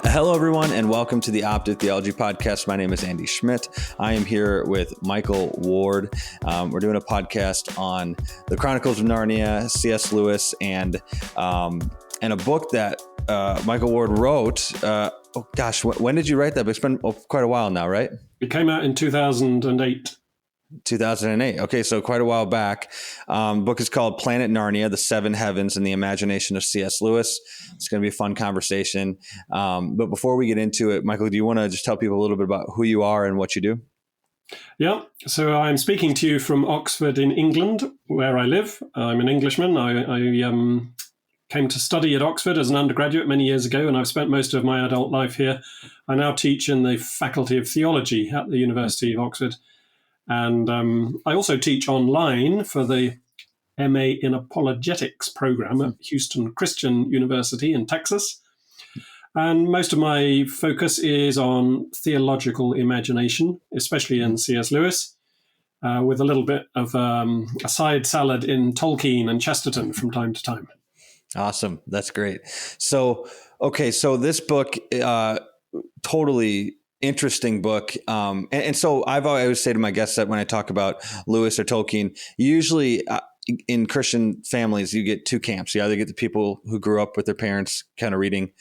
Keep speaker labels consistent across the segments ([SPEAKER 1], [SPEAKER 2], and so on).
[SPEAKER 1] Hello, everyone, and welcome to the Opted Theology Podcast. My name is Andy Schmidt. I am here with Michael Ward. We're doing a podcast on the Chronicles of Narnia, C.S. Lewis, and a book that Michael Ward wrote. When did you write that? It's been quite a while now, right?
[SPEAKER 2] It came out in 2008.
[SPEAKER 1] 2008. Okay, so quite a while back. Book is called Planet Narnia, The Seven Heavens and the Imagination of C.S. Lewis. It's going to be a fun conversation. But before we get into it, Michael, do you want to just tell people a little bit about who you are and what you do?
[SPEAKER 2] Yeah, so I'm speaking to you from Oxford in England, where I live. I'm an Englishman. I came to study at Oxford as an undergraduate many years ago, and I've spent most of my adult life here. I now teach in the Faculty of Theology at the University of Oxford. And I also teach online for the MA in Apologetics program at Houston Christian University in Texas. And most of my focus is on theological imagination, especially in C.S. Lewis, with a little bit of a side salad in Tolkien and Chesterton from time to time.
[SPEAKER 1] Awesome. That's great. So this book, totally interesting book. And so I always say to my guests that when I talk about Lewis or Tolkien, usually in Christian families, you get two camps. You either get the people who grew up with their parents kind of reading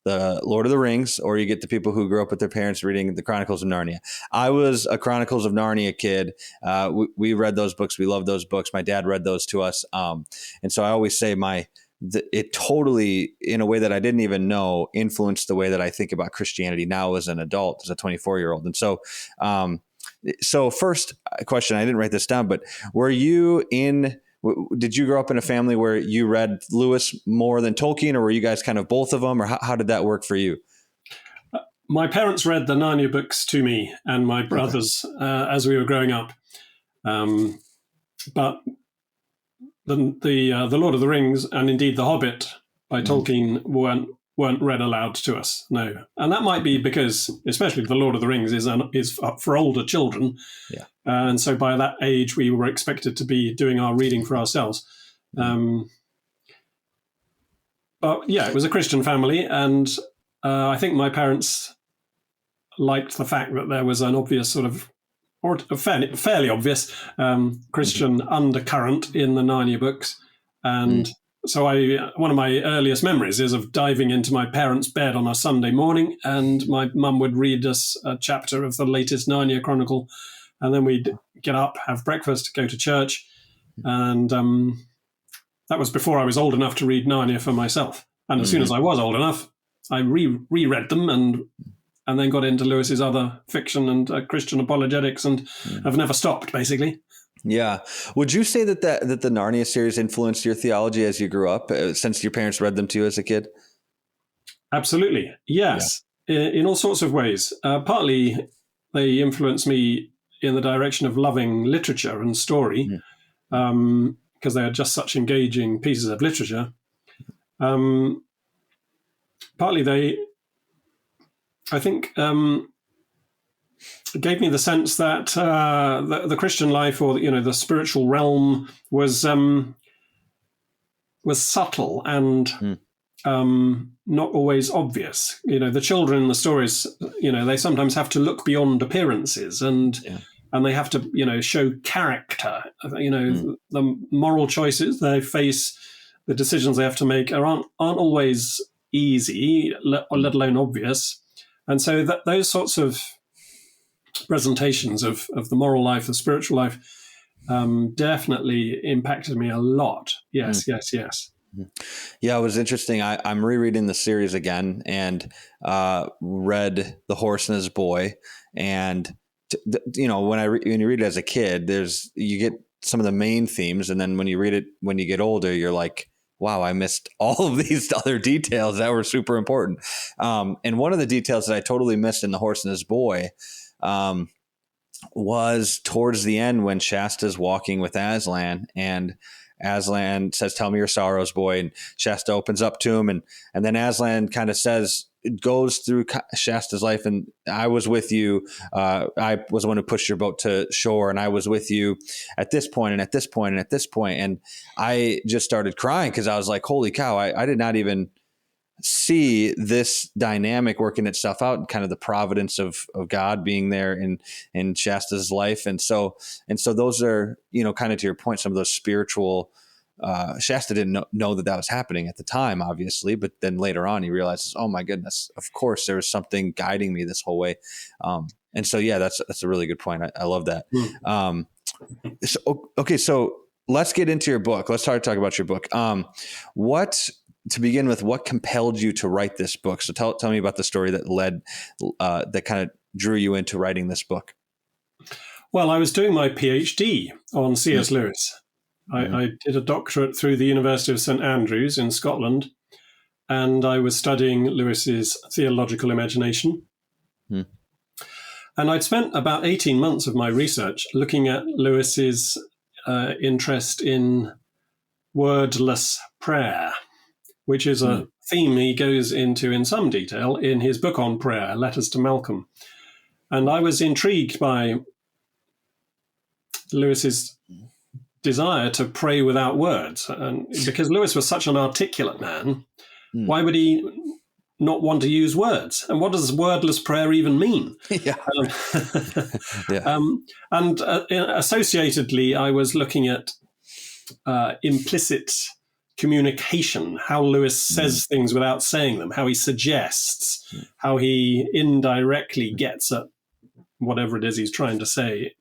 [SPEAKER 1] the Lord of the Rings, or you get the people who grew up with their parents reading the Chronicles of Narnia. I was a Chronicles of Narnia kid. We read those books. We loved those books. My dad read those to us. And so I always say it totally, in a way that I didn't even know, influenced the way that I think about Christianity now as an adult, as a 24-year-old. And so first question, I didn't write this down, but did you grow up in a family where you read Lewis more than Tolkien, or were you guys kind of both of them, or how did that work for you?
[SPEAKER 2] My parents read the Narnia books to me and my brothers as we were growing up. But the Lord of the Rings and indeed The Hobbit by Tolkien weren't read aloud to us. No, and that might be because, especially The Lord of the Rings is for older children, and so by that age we were expected to be doing our reading for ourselves. But yeah, it was a Christian family, and I think my parents liked the fact that there was an obvious sort of, or a fairly obvious Christian undercurrent in the Narnia books. And so one of my earliest memories is of diving into my parents' bed on a Sunday morning, and my mum would read us a chapter of the latest Narnia Chronicle, and then we'd get up, have breakfast, go to church. And that was before I was old enough to read Narnia for myself. And as soon as I was old enough, I reread them and then got into Lewis's other fiction and Christian apologetics, and I've never stopped, basically.
[SPEAKER 1] Yeah. Would you say that the Narnia series influenced your theology as you grew up, since your parents read them to you as a kid?
[SPEAKER 2] Absolutely. Yes. Yeah. In all sorts of ways. Partly they influenced me in the direction of loving literature and story, because they are just such engaging pieces of literature. Partly they, I think, gave me the sense that the Christian life, or the spiritual realm, was subtle and not always obvious. The children in the stories, they sometimes have to look beyond appearances, and they have to show character. The moral choices they face, the decisions they have to make aren't always easy, let alone obvious. And so those sorts of presentations of the moral life, the spiritual life, definitely impacted me a lot. Yes.
[SPEAKER 1] Yeah, it was interesting. I'm rereading the series again, and read The Horse and His Boy. And, when you read it as a kid, you get some of the main themes. And then when you read it, when you get older, you're like, wow, I missed all of these other details that were super important. And one of the details that I totally missed in The Horse and His Boy was towards the end when Shasta's walking with Aslan, and Aslan says, "Tell me your sorrows, boy." And Shasta opens up to him, and then Aslan kind of says, it goes through Shasta's life, and I was with you. I was the one who pushed your boat to shore, and I was with you at this point, and at this point, and at this point. And I just started crying because I was like, holy cow, I did not even see this dynamic working itself out, and kind of the providence of God being there in Shasta's life. And so those are, kind of to your point, some of those spiritual, Shasta didn't know that was happening at the time, obviously, but then later on he realizes, oh my goodness, of course there was something guiding me this whole way. And so, yeah, that's a really good point. I love that. So let's get into your book. Let's start to talk about your book. To begin with, what compelled you to write this book? So tell me about the story that kind of drew you into writing this book.
[SPEAKER 2] Well, I was doing my PhD on C.S. Lewis. I did a doctorate through the University of St. Andrews in Scotland, and I was studying Lewis's theological imagination. And I'd spent about 18 months of my research looking at Lewis's interest in wordless prayer, which is a theme he goes into in some detail in his book on prayer, Letters to Malcolm. And I was intrigued by Lewis's desire to pray without words. And because Lewis was such an articulate man, why would he not want to use words? And what does wordless prayer even mean? And associatedly, I was looking at implicit communication, how Lewis says things without saying them, how he suggests, how he indirectly gets at whatever it is he's trying to say.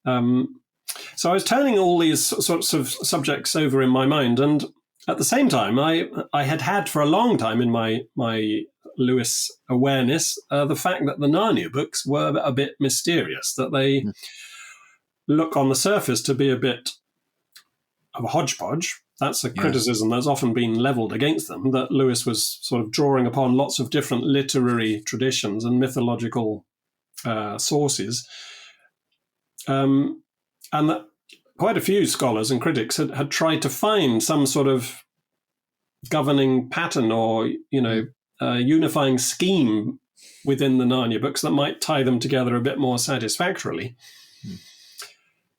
[SPEAKER 2] So I was turning all these sorts of subjects over in my mind, and at the same time, I had for a long time in my Lewis awareness the fact that the Narnia books were a bit mysterious, that they look on the surface to be a bit of a hodgepodge. That's a criticism that's often been levelled against them, that Lewis was sort of drawing upon lots of different literary traditions and mythological sources. And that quite a few scholars and critics had tried to find some sort of governing pattern or, unifying scheme within the Narnia books that might tie them together a bit more satisfactorily.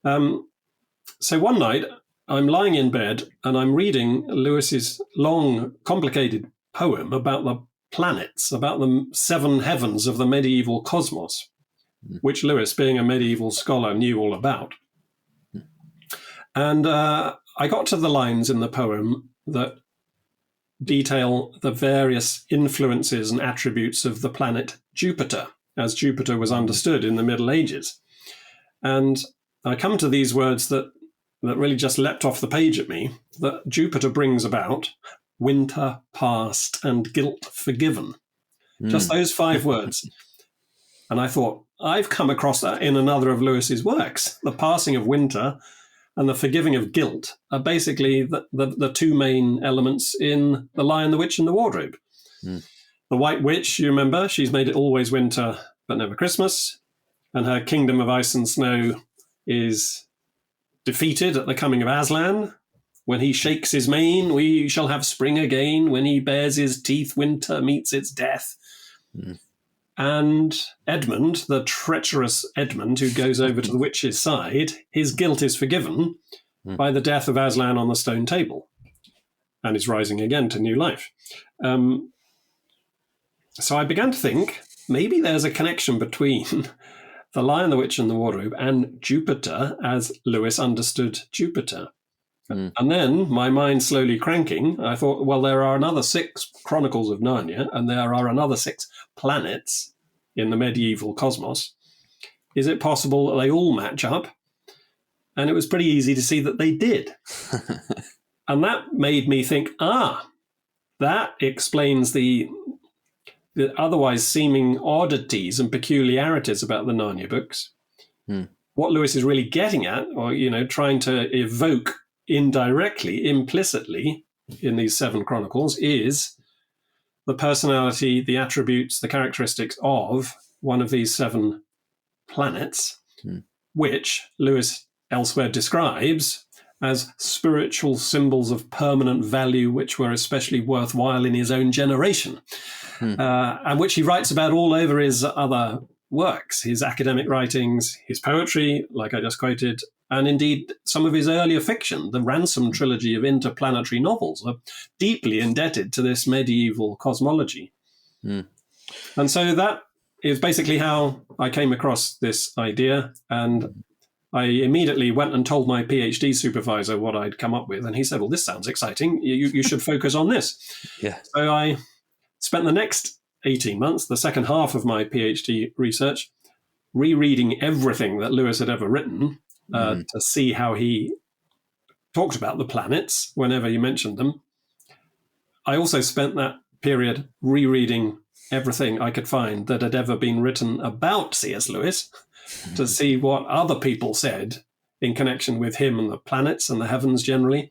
[SPEAKER 2] So one night, I'm lying in bed and I'm reading Lewis's long, complicated poem about the planets, about the seven heavens of the medieval cosmos, which Lewis, being a medieval scholar, knew all about. And I got to the lines in the poem that detail the various influences and attributes of the planet Jupiter, as Jupiter was understood in the Middle Ages. And I come to these words that really just leapt off the page at me, that Jupiter brings about winter past and guilt forgiven. Just those 5 words. And I thought, I've come across that in another of Lewis's works. The passing of winter and the forgiving of guilt are basically the 2 main elements in The Lion, the Witch, and the Wardrobe. The White Witch, you remember, she's made it always winter but never Christmas, and her kingdom of ice and snow is defeated at the coming of Aslan. When he shakes his mane, we shall have spring again. When he bares his teeth, winter meets its death. And Edmund, the treacherous Edmund, who goes over to the witch's side, his guilt is forgiven by the death of Aslan on the stone table, and is rising again to new life. So I began to think, maybe there's a connection between The Lion, the Witch, and the Wardrobe and Jupiter as Lewis understood Jupiter. And then, my mind slowly cranking, I thought, well, there are another 6 Chronicles of Narnia, and there are another 6 planets in the medieval cosmos. Is it possible that they all match up? And it was pretty easy to see that they did. And that made me think, that explains the otherwise seeming oddities and peculiarities about the Narnia books. What Lewis is really getting at, or, trying to evoke indirectly, implicitly in these 7 chronicles, is the personality, the attributes, the characteristics of one of these 7 planets, which Lewis elsewhere describes as spiritual symbols of permanent value, which were especially worthwhile in his own generation, and which he writes about all over his other works, his academic writings, his poetry, like I just quoted, and indeed some of his earlier fiction, the Ransom trilogy of interplanetary novels, are deeply indebted to this medieval cosmology.
[SPEAKER 1] Mm.
[SPEAKER 2] And so that is basically how I came across this idea. And I immediately went and told my PhD supervisor what I'd come up with. And he said, well, this sounds exciting. You should focus on this.
[SPEAKER 1] Yeah.
[SPEAKER 2] So I spent the next 18 months, the second half of my PhD research, rereading everything that Lewis had ever written to see how he talked about the planets whenever he mentioned them. I also spent that period rereading everything I could find that had ever been written about C.S. Lewis to see what other people said in connection with him and the planets and the heavens generally.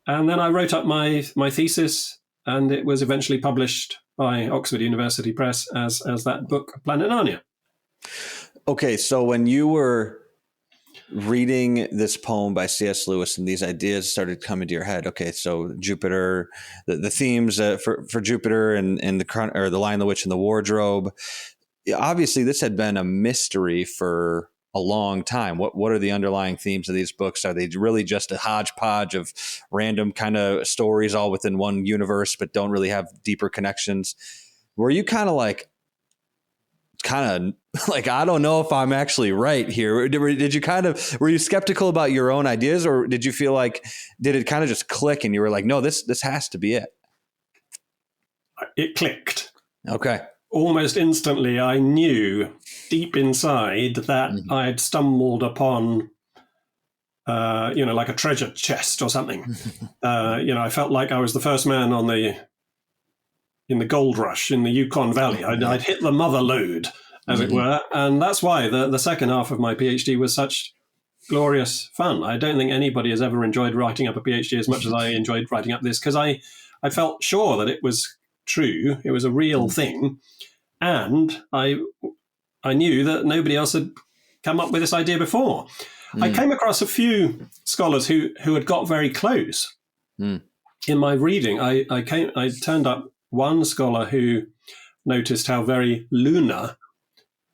[SPEAKER 2] And then I wrote up my thesis, and it was eventually published by Oxford University Press as that book, Planet Narnia.
[SPEAKER 1] Okay, so when you were reading this poem by C.S. Lewis and these ideas started coming to your head, okay, so Jupiter, the themes for Jupiter and the Lion, the Witch, and the Wardrobe. Obviously, this had been a mystery for a long time. What are the underlying themes of these books? Are they really just a hodgepodge of random kind of stories all within one universe, but don't really have deeper connections? Were you kind of like, I don't know if I'm actually right here? Did you were you skeptical about your own ideas, or did you feel like, did it kind of just click and you were like, no, this has to be it?
[SPEAKER 2] It clicked.
[SPEAKER 1] Okay.
[SPEAKER 2] Almost instantly, I knew deep inside that I'd stumbled upon, like a treasure chest or something. I felt like I was the first man in the gold rush in the Yukon Valley. I'd hit the mother lode, as it were. And that's why the second half of my PhD was such glorious fun. I don't think anybody has ever enjoyed writing up a PhD as much as I enjoyed writing up this, because I felt sure that it was true. It was a real thing. And I knew that nobody else had come up with this idea before. I came across a few scholars who had got very close. In my reading, I turned up one scholar who noticed how very lunar,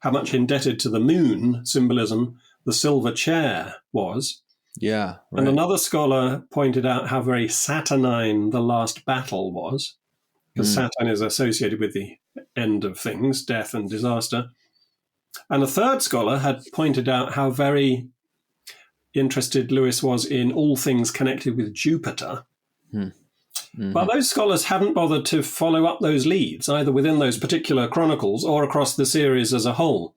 [SPEAKER 2] how much indebted to the moon symbolism the silver chair was.
[SPEAKER 1] Yeah. Right.
[SPEAKER 2] And another scholar pointed out how very Saturnine the last battle was, because Saturn is associated with the end of things, death and disaster. And a third scholar had pointed out how very interested Lewis was in all things connected with Jupiter. But those scholars hadn't bothered to follow up those leads, either within those particular chronicles or across the series as a whole.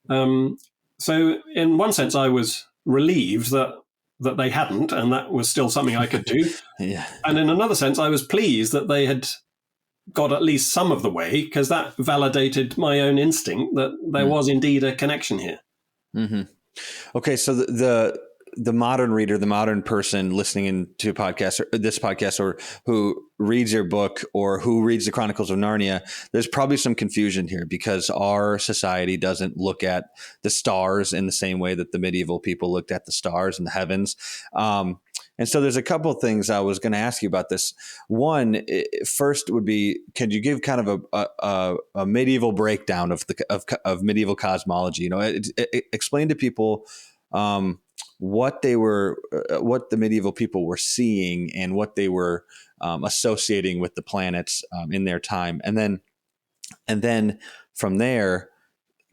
[SPEAKER 2] So in one sense, I was relieved that they hadn't, and that was still something I could do.
[SPEAKER 1] Yeah.
[SPEAKER 2] And in another sense, I was pleased that they had got at least some of the way, because that validated my own instinct that there was indeed a connection here.
[SPEAKER 1] Okay, so the modern reader, the modern person listening into this podcast, or who reads your book or who reads the Chronicles of Narnia, there's probably some confusion here, because our society doesn't look at the stars in the same way that the medieval people looked at the stars and the heavens. And so there's a couple of things I was going to ask you about this. One, first would be, could you give kind of a medieval breakdown of medieval cosmology? Explain to people what the medieval people were seeing and what they were associating with the planets in their time, and then from there,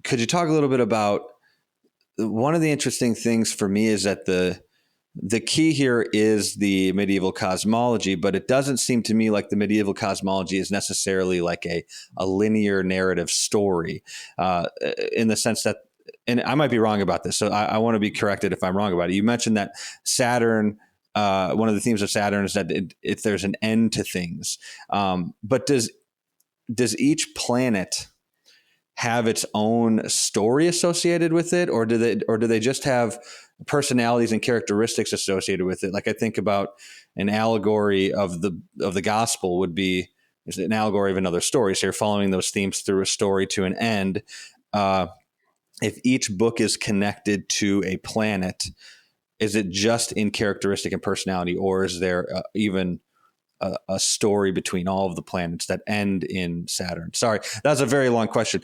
[SPEAKER 1] could you talk a little bit about one of the interesting things for me is that the key here is the medieval cosmology, but it doesn't seem to me like the medieval cosmology is necessarily like a linear narrative story, in the sense that, and I might be wrong about this, so I want to be corrected if I'm wrong about it. You mentioned that Saturn, one of the themes of Saturn is that there's an end to things. But does each planet have its own story associated with it, or do they just have personalities and characteristics associated with it? Like, I think about an allegory of the gospel would be is an allegory of another story. So you're following those themes through a story to an end. If each book is connected to a planet, is it just in characteristic and personality, or is there even a story between all of the planets that end in Saturn? Sorry, that's a very long question,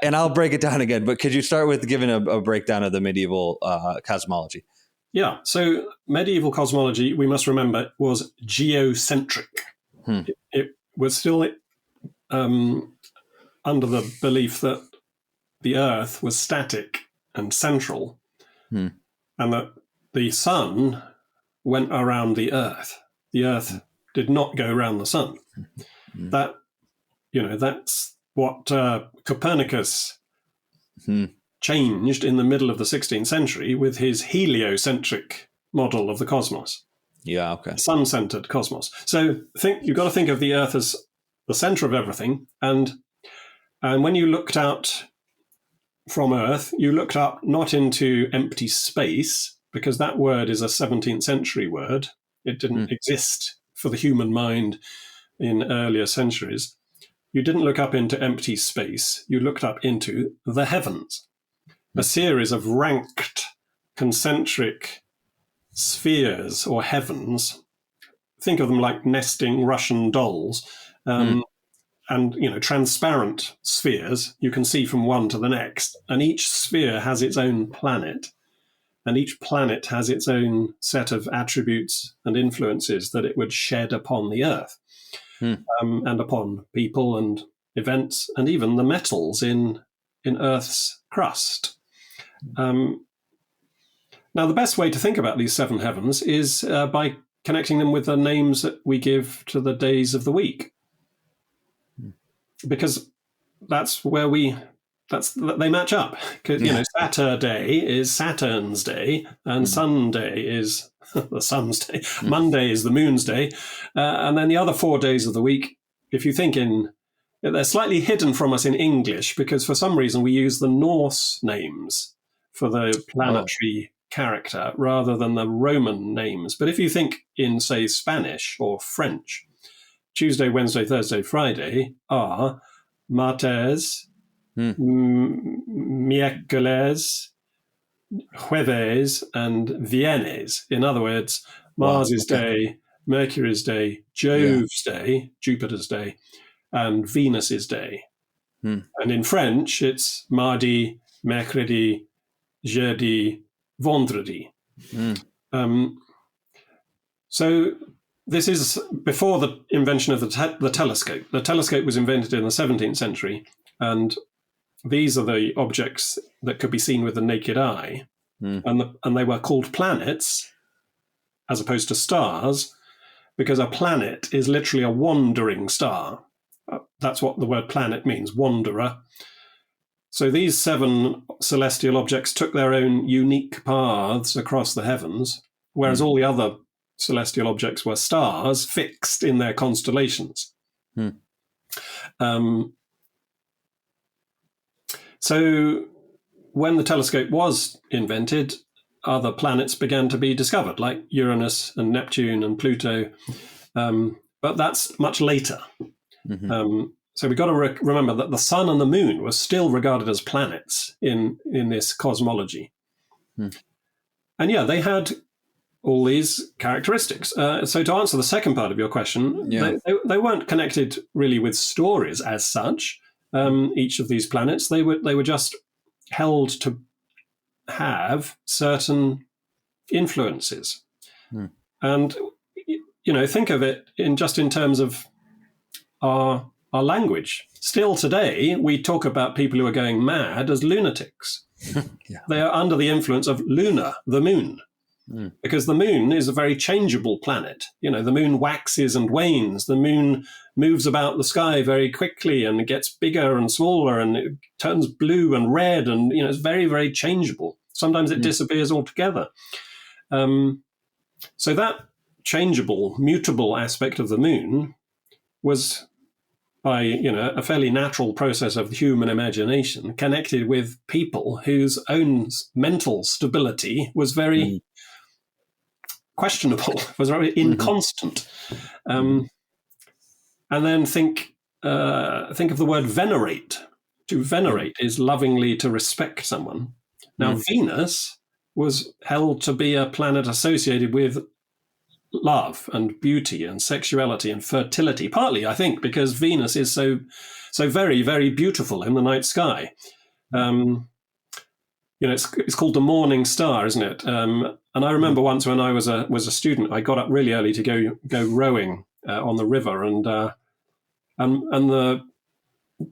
[SPEAKER 1] and I'll break it down again. But could you start with giving a breakdown of the medieval cosmology?
[SPEAKER 2] Yeah. So medieval cosmology, we must remember, was geocentric. It was still under the belief that the Earth was static and central, and that the sun went around the Earth. The Earth did not go around the sun. That, that's what Copernicus changed in the middle of the 16th century with his heliocentric model of the cosmos.
[SPEAKER 1] Yeah, okay.
[SPEAKER 2] Sun-centered cosmos. So you've got to think of the Earth as the center of everything, and when you looked out from Earth, you looked up not into empty space, because that word is a 17th century word. It didn't exist for the human mind in earlier centuries. You didn't look up into empty space. You looked up into the heavens, a series of ranked concentric spheres or heavens. Think of them like nesting Russian dolls. And, transparent spheres you can see from one to the next. And each sphere has its own planet. And each planet has its own set of attributes and influences that it would shed upon the Earth, and upon people and events, and even the metals in Earth's crust. Now, the best way to think about these seven heavens is by connecting them with the names that we give to the days of the week. Because that's where they match up. Because Saturday is Saturn's day, and Sunday is the sun's day. Monday is the moon's day, and then the other 4 days of the week. If you think they're slightly hidden from us in English because for some reason we use the Norse names for the planetary character rather than the Roman names. But if you think in, say, Spanish or French, Tuesday, Wednesday, Thursday, Friday are martes, miércoles, jueves, and viernes. In other words, Mars's day, Mercury's day, Jove's day, Jupiter's day, and Venus's day. And in French, it's mardi, mercredi, jeudi, vendredi. So this is before the invention of the telescope. The telescope was invented in the 17th century, and these are the objects that could be seen with the naked eye, and they were called planets as opposed to stars, because a planet is literally a wandering star. That's what the word planet means, wanderer. So these seven celestial objects took their own unique paths across the heavens, whereas all the other celestial objects were stars fixed in their constellations. So when the telescope was invented, other planets began to be discovered, like Uranus and Neptune and Pluto. But that's much later. So we've got to remember that the sun and the moon were still regarded as planets in this cosmology. And they had all these characteristics. So to answer the second part of your question, they weren't connected really with stories as such. Each of these planets, they were just held to have certain influences. And think of it in terms of our language. Still today, we talk about people who are going mad as lunatics. They are under the influence of Luna, the moon. Because the moon is a very changeable planet. The moon waxes and wanes. The moon moves about the sky very quickly, and it gets bigger and smaller, and it turns blue and red, and it's very, very changeable. Sometimes it disappears altogether. So that changeable, mutable aspect of the moon was, by a fairly natural process of the human imagination, connected with people whose own mental stability was very questionable, was very inconstant. And then think of the word venerate. To venerate is lovingly to respect someone. Now, Venus was held to be a planet associated with love and beauty and sexuality and fertility, partly, I think, because Venus is so very, very beautiful in the night sky. It's called the morning star, isn't it? And I remember once when I was a student, I got up really early to go rowing on the river, and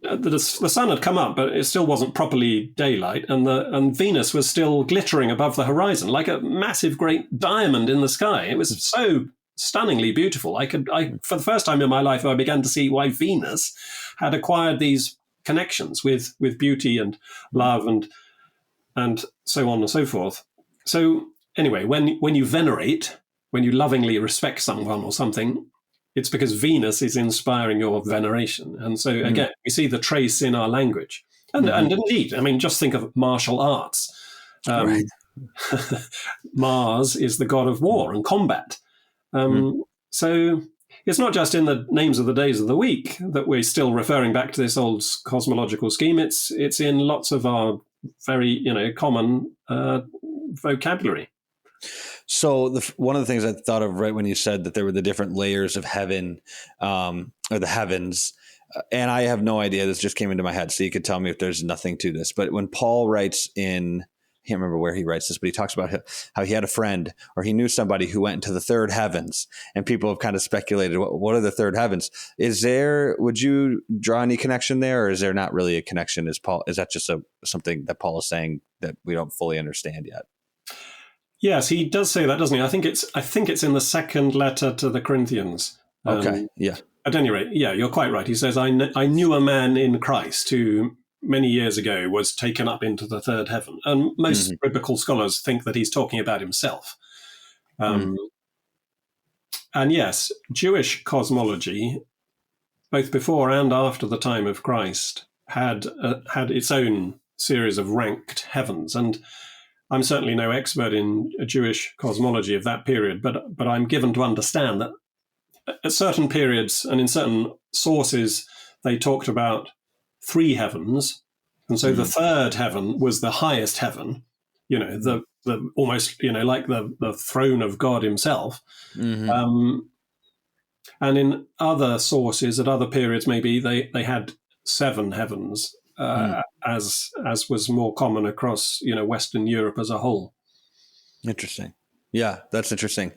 [SPEAKER 2] the sun had come up, but it still wasn't properly daylight, and Venus was still glittering above the horizon like a massive, great diamond in the sky. It was so stunningly beautiful. I for the first time in my life, I began to see why Venus had acquired these connections with beauty and love and so on and so forth. So anyway, when you venerate, when you lovingly respect someone or something, it's because Venus is inspiring your veneration. And so, again, we see the trace in our language. And indeed, I mean, just think of martial arts.
[SPEAKER 1] Right.
[SPEAKER 2] Mars is the god of war and combat. So it's not just in the names of the days of the week that we're still referring back to this old cosmological scheme. It's in lots of our very, common vocabulary.
[SPEAKER 1] So one of the things I thought of right when you said that there were the different layers of heaven, or the heavens, and I have no idea, this just came into my head, so you could tell me if there's nothing to this. But when Paul writes I can't remember where he writes this, but he talks about how he had a friend, or he knew somebody who went into the third heavens, and people have kind of speculated, what are the third heavens? Would you draw any connection there, or is there not really a connection? Is that just something that Paul is saying that we don't fully understand yet?
[SPEAKER 2] Yes, he does say that, doesn't he? I think it's in the second letter to the Corinthians.
[SPEAKER 1] Okay, yeah.
[SPEAKER 2] At any rate, yeah, you're quite right. He says, I knew a man in Christ who many years ago was taken up into the third heaven. And most biblical scholars think that he's talking about himself. And yes, Jewish cosmology, both before and after the time of Christ, had its own series of ranked heavens. And I'm certainly no expert in Jewish cosmology of that period, but I'm given to understand that at certain periods and in certain sources, they talked about three heavens. And so the third heaven was the highest heaven, the almost, like the throne of God himself. And in other sources at other periods, maybe they had seven heavens, as was more common across, Western Europe as a whole.
[SPEAKER 1] Interesting. Yeah, that's interesting.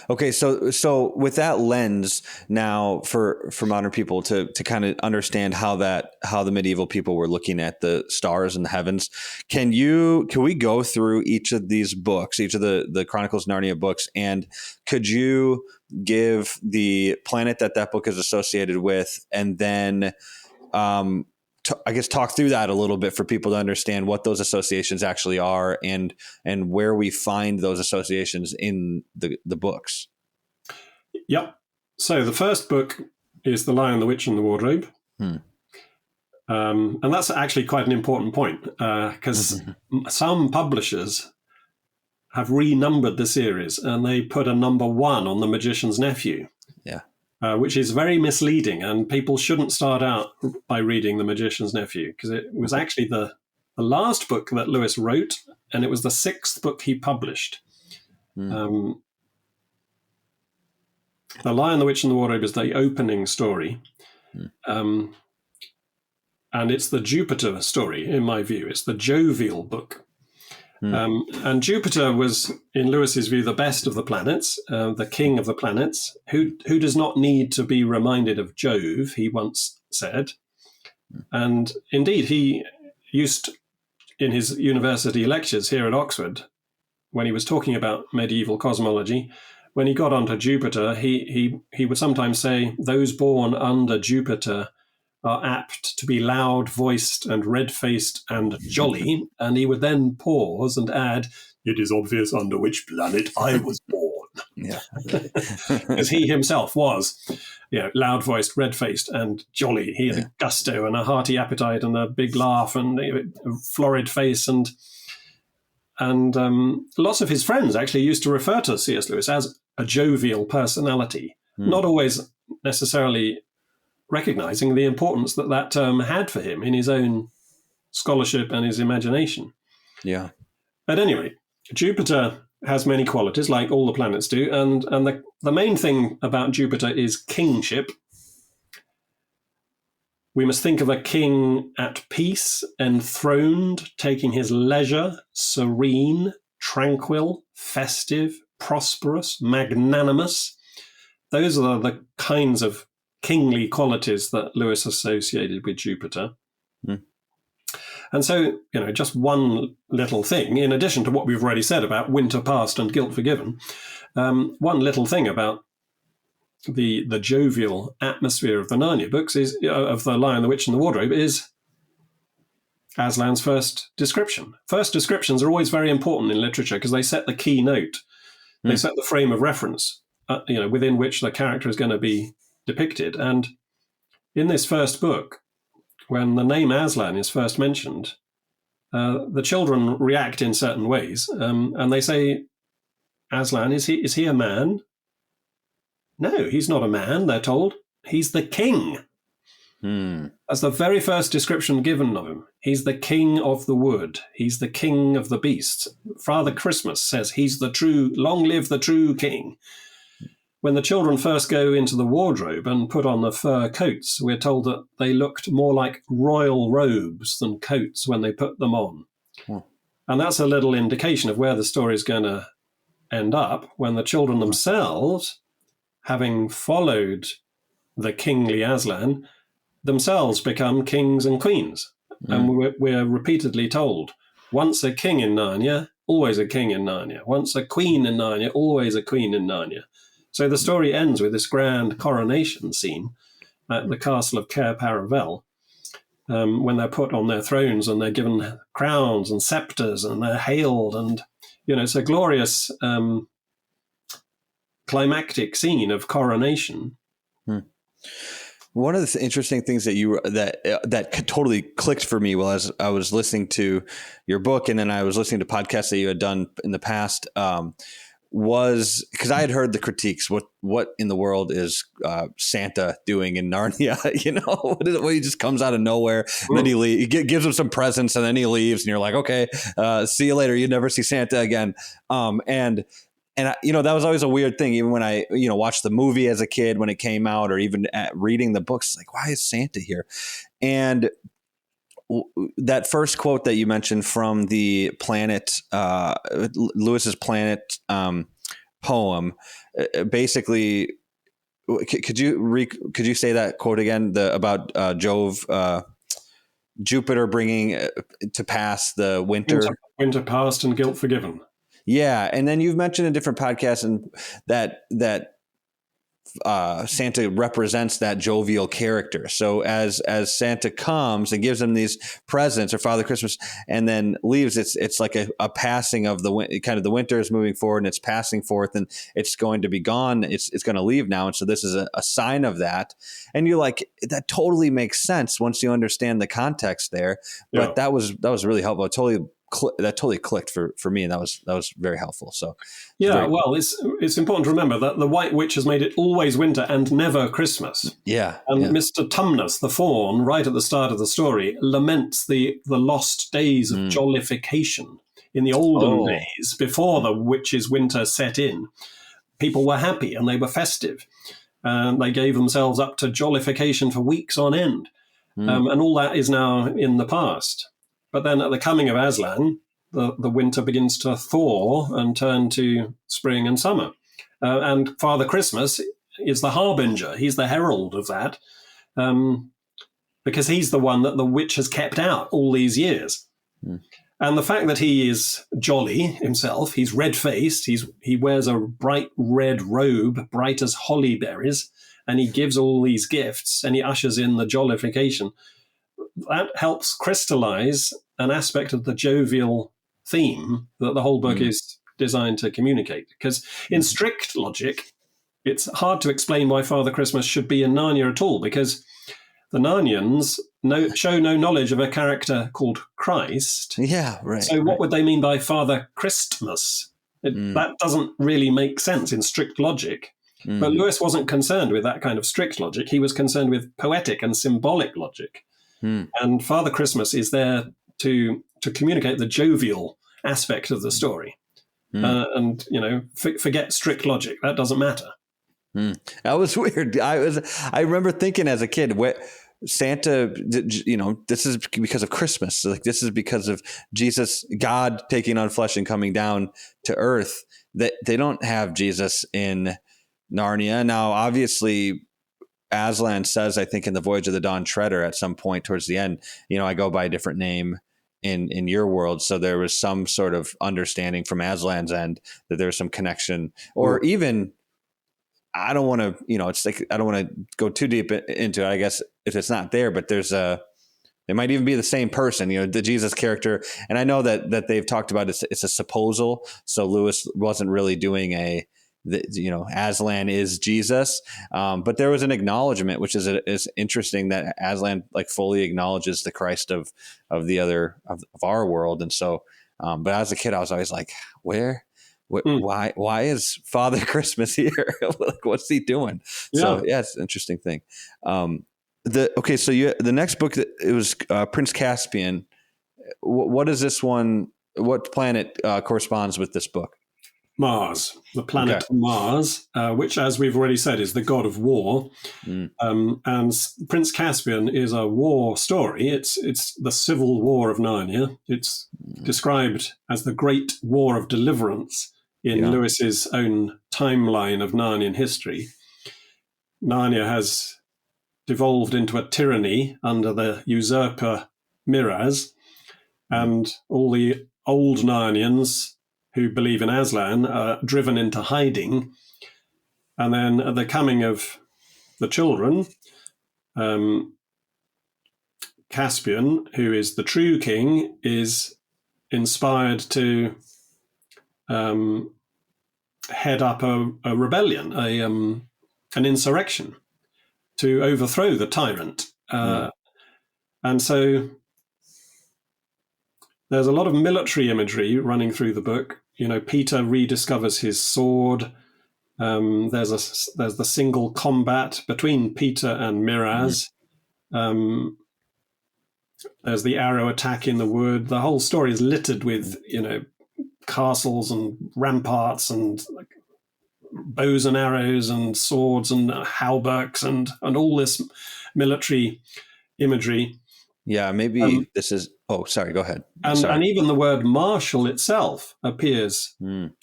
[SPEAKER 1] Okay, so with that lens now for modern people to kind of understand how the medieval people were looking at the stars and the heavens, can we go through each of these books, each of the Chronicles of Narnia books, and could you give the planet that book is associated with, and then I guess talk through that a little bit for people to understand what those associations actually are and where we find those associations in the books.
[SPEAKER 2] Yep. So the first book is The Lion, the Witch, and the Wardrobe. And that's actually quite an important point because some publishers have renumbered the series and they put a number 1 on The Magician's Nephew.
[SPEAKER 1] Yeah.
[SPEAKER 2] Which is very misleading, and people shouldn't start out by reading The Magician's Nephew, because it was actually the last book that Lewis wrote, and it was the 6th book he published. The Lion, the Witch, and the Wardrobe is the opening story, and it's the Jupiter story, in my view. It's the jovial book. And Jupiter was, in Lewis's view, the best of the planets, the king of the planets, who does not need to be reminded of Jove, he once said. And indeed, he used, in his university lectures here at Oxford, when he was talking about medieval cosmology, when he got onto Jupiter, he would sometimes say, those born under Jupiter are apt to be loud-voiced and red-faced and jolly, and he would then pause and add, it is obvious under which planet I was born.
[SPEAKER 1] Yeah.
[SPEAKER 2] As he himself was, loud-voiced, red-faced and jolly. He had a gusto and a hearty appetite and a big laugh and a florid face, and lots of his friends actually used to refer to C.S. Lewis as a jovial personality, not always necessarily recognizing the importance that term had for him in his own scholarship and his imagination.
[SPEAKER 1] Yeah.
[SPEAKER 2] At any rate, Jupiter has many qualities, like all the planets do, and the main thing about Jupiter is kingship. We must think of a king at peace, enthroned, taking his leisure, serene, tranquil, festive, prosperous, magnanimous. Those are the kinds of kingly qualities that Lewis associated with Jupiter.
[SPEAKER 1] Mm.
[SPEAKER 2] And so, just one little thing, in addition to what we've already said about winter past and guilt forgiven, one little thing about the jovial atmosphere of the Narnia books is of the Lion, the Witch, and the Wardrobe is Aslan's first description. First descriptions are always very important in literature because they set the key note. They set the frame of reference, within which the character is going to be depicted. And in this first book, when the name Aslan is first mentioned, the children react in certain ways, and they say, "Aslan, is he a man?" No, he's not a man, they're told. He's the king. That's the very first description given of him. He's the king of the wood. He's the king of the beasts. Father Christmas says he's long live the true king. When the children first go into the wardrobe and put on the fur coats, we're told that they looked more like royal robes than coats when they put them on. And that's a little indication of where the story is going to end up when the children themselves, having followed the kingly Aslan, themselves become kings and queens. And we're repeatedly told, once a king in Narnia, always a king in Narnia. Once a queen in Narnia, always a queen in Narnia. So the story ends with this grand coronation scene at the castle of Cair Paravel, when they're put on their thrones and they're given crowns and scepters and they're hailed. And, it's a glorious climactic scene of coronation.
[SPEAKER 1] One of the interesting things that totally clicked for me while I was listening to your book, and then I was listening to podcasts that you had done in the past, was because I had heard the critiques. What in the world is Santa doing in Narnia? What he just comes out of nowhere, and then he gives him some presents, and then he leaves, and you're like, okay, see you later. You never see Santa again. And that was always a weird thing. Even when I, watched the movie as a kid when it came out, or even reading the books, like, why is Santa here? And that first quote that you mentioned from the Planet, Lewis's Planet poem, basically, could you say that quote again? About Jupiter bringing to pass the
[SPEAKER 2] winter past and guilt forgiven.
[SPEAKER 1] Yeah, and then you've mentioned in different podcasts and that Santa represents that jovial character. So as Santa comes and gives them these presents, or Father Christmas, and then leaves, it's like a passing of the winter is moving forward and it's passing forth and it's going to be gone. It's going to leave now. And so this is a sign of that. And you're like, that totally makes sense once you understand the context there. But that was really helpful. That totally clicked for me, and that was very helpful. So
[SPEAKER 2] it's important to remember that the White Witch has made it always winter and never Christmas. And Mr. Tumnus, the faun, right at the start of the story, laments the lost days of jollification in the olden days before the witch's winter set in. People were happy and they were festive, and they gave themselves up to jollification for weeks on end, and all that is now in the past. But then at the coming of Aslan, the winter begins to thaw and turn to spring and summer. And Father Christmas is the harbinger. He's the herald of that, because he's the one that the witch has kept out all these years. And the fact that he is jolly himself, he's red-faced, he wears a bright red robe, bright as holly berries, and he gives all these gifts, and he ushers in the jollification. That helps crystallize an aspect of the jovial theme that the whole book is designed to communicate. Because in strict logic, it's hard to explain why Father Christmas should be in Narnia at all, because the Narnians show no knowledge of a character called Christ.
[SPEAKER 1] Yeah, right.
[SPEAKER 2] So what would they mean by Father Christmas? That doesn't really make sense in strict logic. But Lewis wasn't concerned with that kind of strict logic. He was concerned with poetic and symbolic logic. And Father Christmas is there to communicate the jovial aspect of the story. and forget strict logic. That doesn't matter.
[SPEAKER 1] That was weird. I remember thinking as a kid, what Santa, this is because of Christmas. Like, this is because of Jesus, God taking on flesh and coming down to earth. That they don't have Jesus in Narnia. Now, obviously, Aslan says, I think in the Voyage of the Dawn Treader at some point towards the end, I go by a different name in your world. So there was some sort of understanding from Aslan's end that there was some connection, or even, I don't want to, it's like, I don't want to go too deep into it, I guess, if it's not there, but it might even be the same person, the Jesus character. And I know that they've talked about it's a supposal. So Lewis wasn't really doing Aslan is Jesus. But there was an acknowledgement, which is interesting, that Aslan like fully acknowledges the Christ of our world. And so, but as a kid, I was always like, why is Father Christmas here? Like, what's he doing? Yeah. So yeah, it's an interesting thing. So the next book, it was Prince Caspian. What is this one? What planet corresponds with this book?
[SPEAKER 2] Mars, the planet Mars, which, as we've already said, is the god of war. And Prince Caspian is a war story. It's the civil war of Narnia. It's described as the Great War of Deliverance in Lewis's own timeline of Narnian history. Narnia has devolved into a tyranny under the usurper Miraz, and all the old Narnians who believe in Aslan are driven into hiding. And then at the coming of the children, Caspian, who is the true king, is inspired to head up a rebellion, an insurrection, to overthrow the tyrant. And so there's a lot of military imagery running through the book. Peter rediscovers his sword. There's the single combat between Peter and Miraz. There's the arrow attack in the wood. The whole story is littered with, castles and ramparts and bows and arrows and swords and hauberks and all this military imagery.
[SPEAKER 1] Yeah, maybe this is... Oh, sorry, go ahead.
[SPEAKER 2] And even the word martial itself appears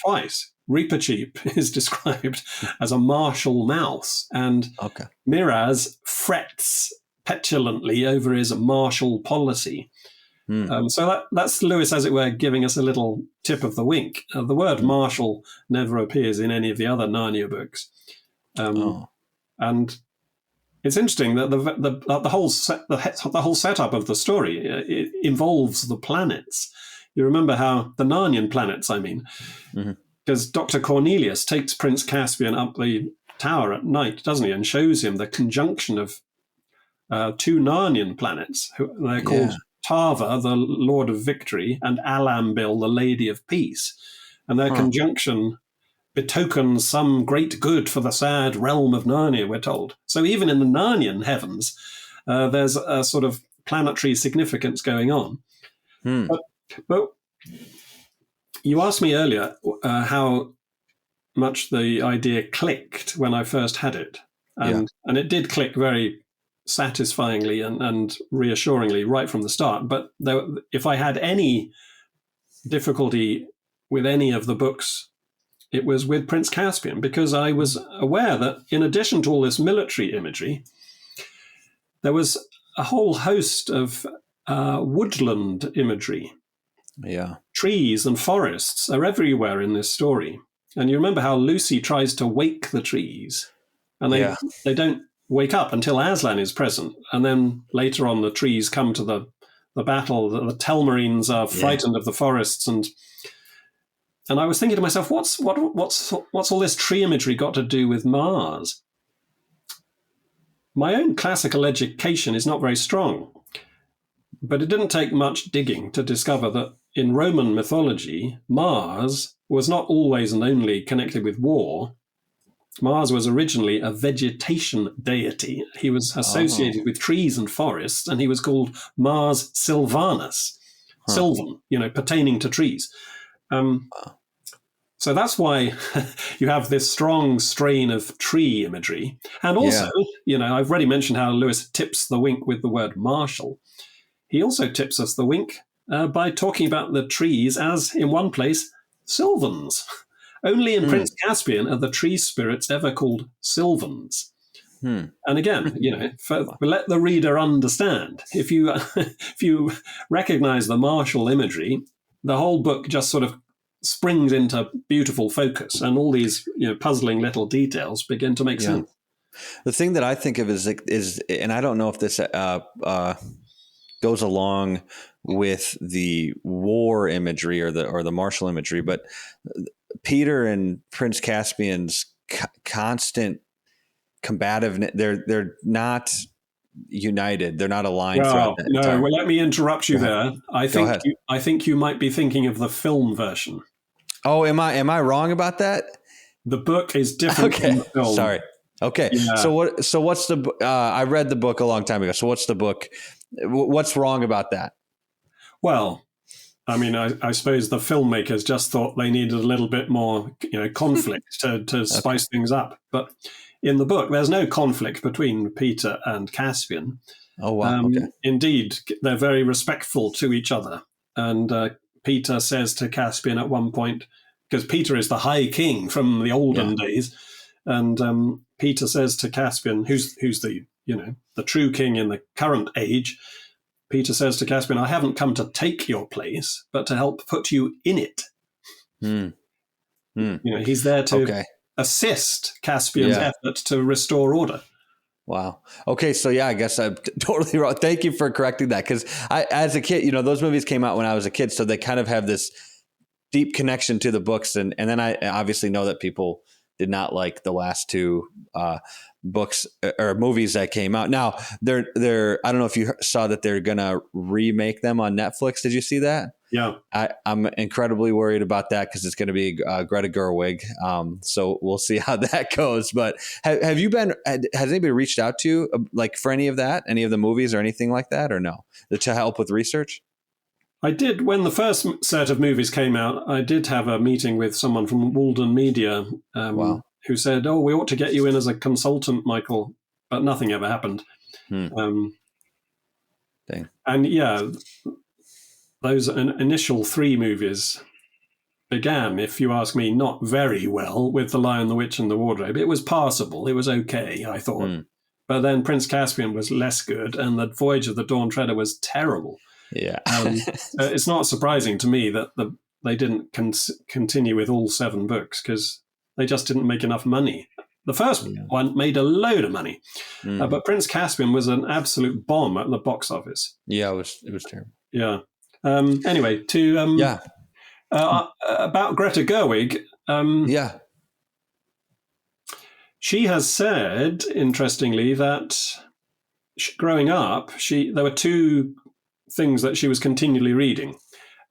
[SPEAKER 2] twice. Reepicheep is described as a martial mouse, and Miraz frets petulantly over his martial policy. So that's Lewis, as it were, giving us a little tip of the wink. The word martial never appears in any of the other Narnia books. And it's interesting that the whole setup of the story it involves the planets. You remember how the Narnian planets, because Dr. Cornelius takes Prince Caspian up the tower at night, doesn't he, and shows him the conjunction of two Narnian planets. They're called Tava, the Lord of Victory, and Alambil, the Lady of Peace. And their conjunction betokens some great good for the sad realm of Narnia, we're told. So even in the Narnian heavens, there's a sort of planetary significance going on. But you asked me earlier how much the idea clicked when I first had it. And it did click very satisfyingly and reassuringly right from the start. But if I had any difficulty with any of the books, it was with Prince Caspian, because I was aware that in addition to all this military imagery, there was a whole host of woodland imagery.
[SPEAKER 1] Yeah.
[SPEAKER 2] Trees and forests are everywhere in this story. And you remember how Lucy tries to wake the trees, and they don't wake up until Aslan is present. And then later on, the trees come to the battle. The Telmarines are frightened of the forests, and I was thinking to myself, what's all this tree imagery got to do with Mars? My own classical education is not very strong, but it didn't take much digging to discover that in Roman mythology, Mars was not always and only connected with war. Mars was originally a vegetation deity. He was associated with trees and forests, and he was called Mars Silvanus, Sylvan, pertaining to trees. So that's why you have this strong strain of tree imagery. And also, I've already mentioned how Lewis tips the wink with the word martial. He also tips us the wink by talking about the trees as, in one place, sylvans. Only in Prince Caspian are the tree spirits ever called sylvans. And again, let the reader understand. If you recognize the martial imagery, the whole book just sort of springs into beautiful focus, and all these puzzling little details begin to make sense.
[SPEAKER 1] The thing that I think of is, and I don't know if this goes along with the war imagery or the martial imagery, but Peter and Prince Caspian's constant combativeness, they're not united. They're not aligned.
[SPEAKER 2] Well, let me interrupt you there. I think you might be thinking of the film version.
[SPEAKER 1] Oh, am I wrong about that?
[SPEAKER 2] The book is different from the film.
[SPEAKER 1] Sorry. Okay. Yeah. So what's the? I read the book a long time ago. So what's the book? What's wrong about that?
[SPEAKER 2] Well, I mean, I suppose the filmmakers just thought they needed a little bit more, conflict to spice things up. But in the book, there's no conflict between Peter and Caspian.
[SPEAKER 1] Oh, wow. Okay.
[SPEAKER 2] Indeed, they're very respectful to each other. And Peter says to Caspian at one point, because Peter is the High King from the olden days, and Peter says to Caspian, who's the true king in the current age, Peter says to Caspian, I haven't come to take your place, but to help put you in it. He's there to assist Caspian's effort to restore order.
[SPEAKER 1] Wow. Okay. So I guess I'm totally wrong. Thank you for correcting that. Because as a kid, those movies came out when I was a kid. So they kind of have this deep connection to the books. And then I obviously know that people did not like the last two books or movies that came out. Now they're I don't know if you saw that they're going to remake them on Netflix. Did you see that?
[SPEAKER 2] Yeah.
[SPEAKER 1] I'm incredibly worried about that because it's going to be Greta Gerwig. So we'll see how that goes. But has anybody reached out to you for any of the movies or anything like that, or no, to help with research?
[SPEAKER 2] I did. When the first set of movies came out, I did have a meeting with someone from Walden Media who said, we ought to get you in as a consultant, Michael, but nothing ever happened.
[SPEAKER 1] Dang.
[SPEAKER 2] And those initial three movies began, if you ask me, not very well with The Lion, the Witch and the Wardrobe. It was passable. It was okay, I thought. But then Prince Caspian was less good, and The Voyage of the Dawn Treader was terrible.
[SPEAKER 1] Yeah.
[SPEAKER 2] It's not surprising to me that they didn't continue with all 7 books because they just didn't make enough money. The first one made a load of money, but Prince Caspian was an absolute bomb at the box office.
[SPEAKER 1] Yeah, it was terrible.
[SPEAKER 2] Yeah. Anyway, about Greta Gerwig. She has said, interestingly, that growing up, there were 2 things that she was continually reading.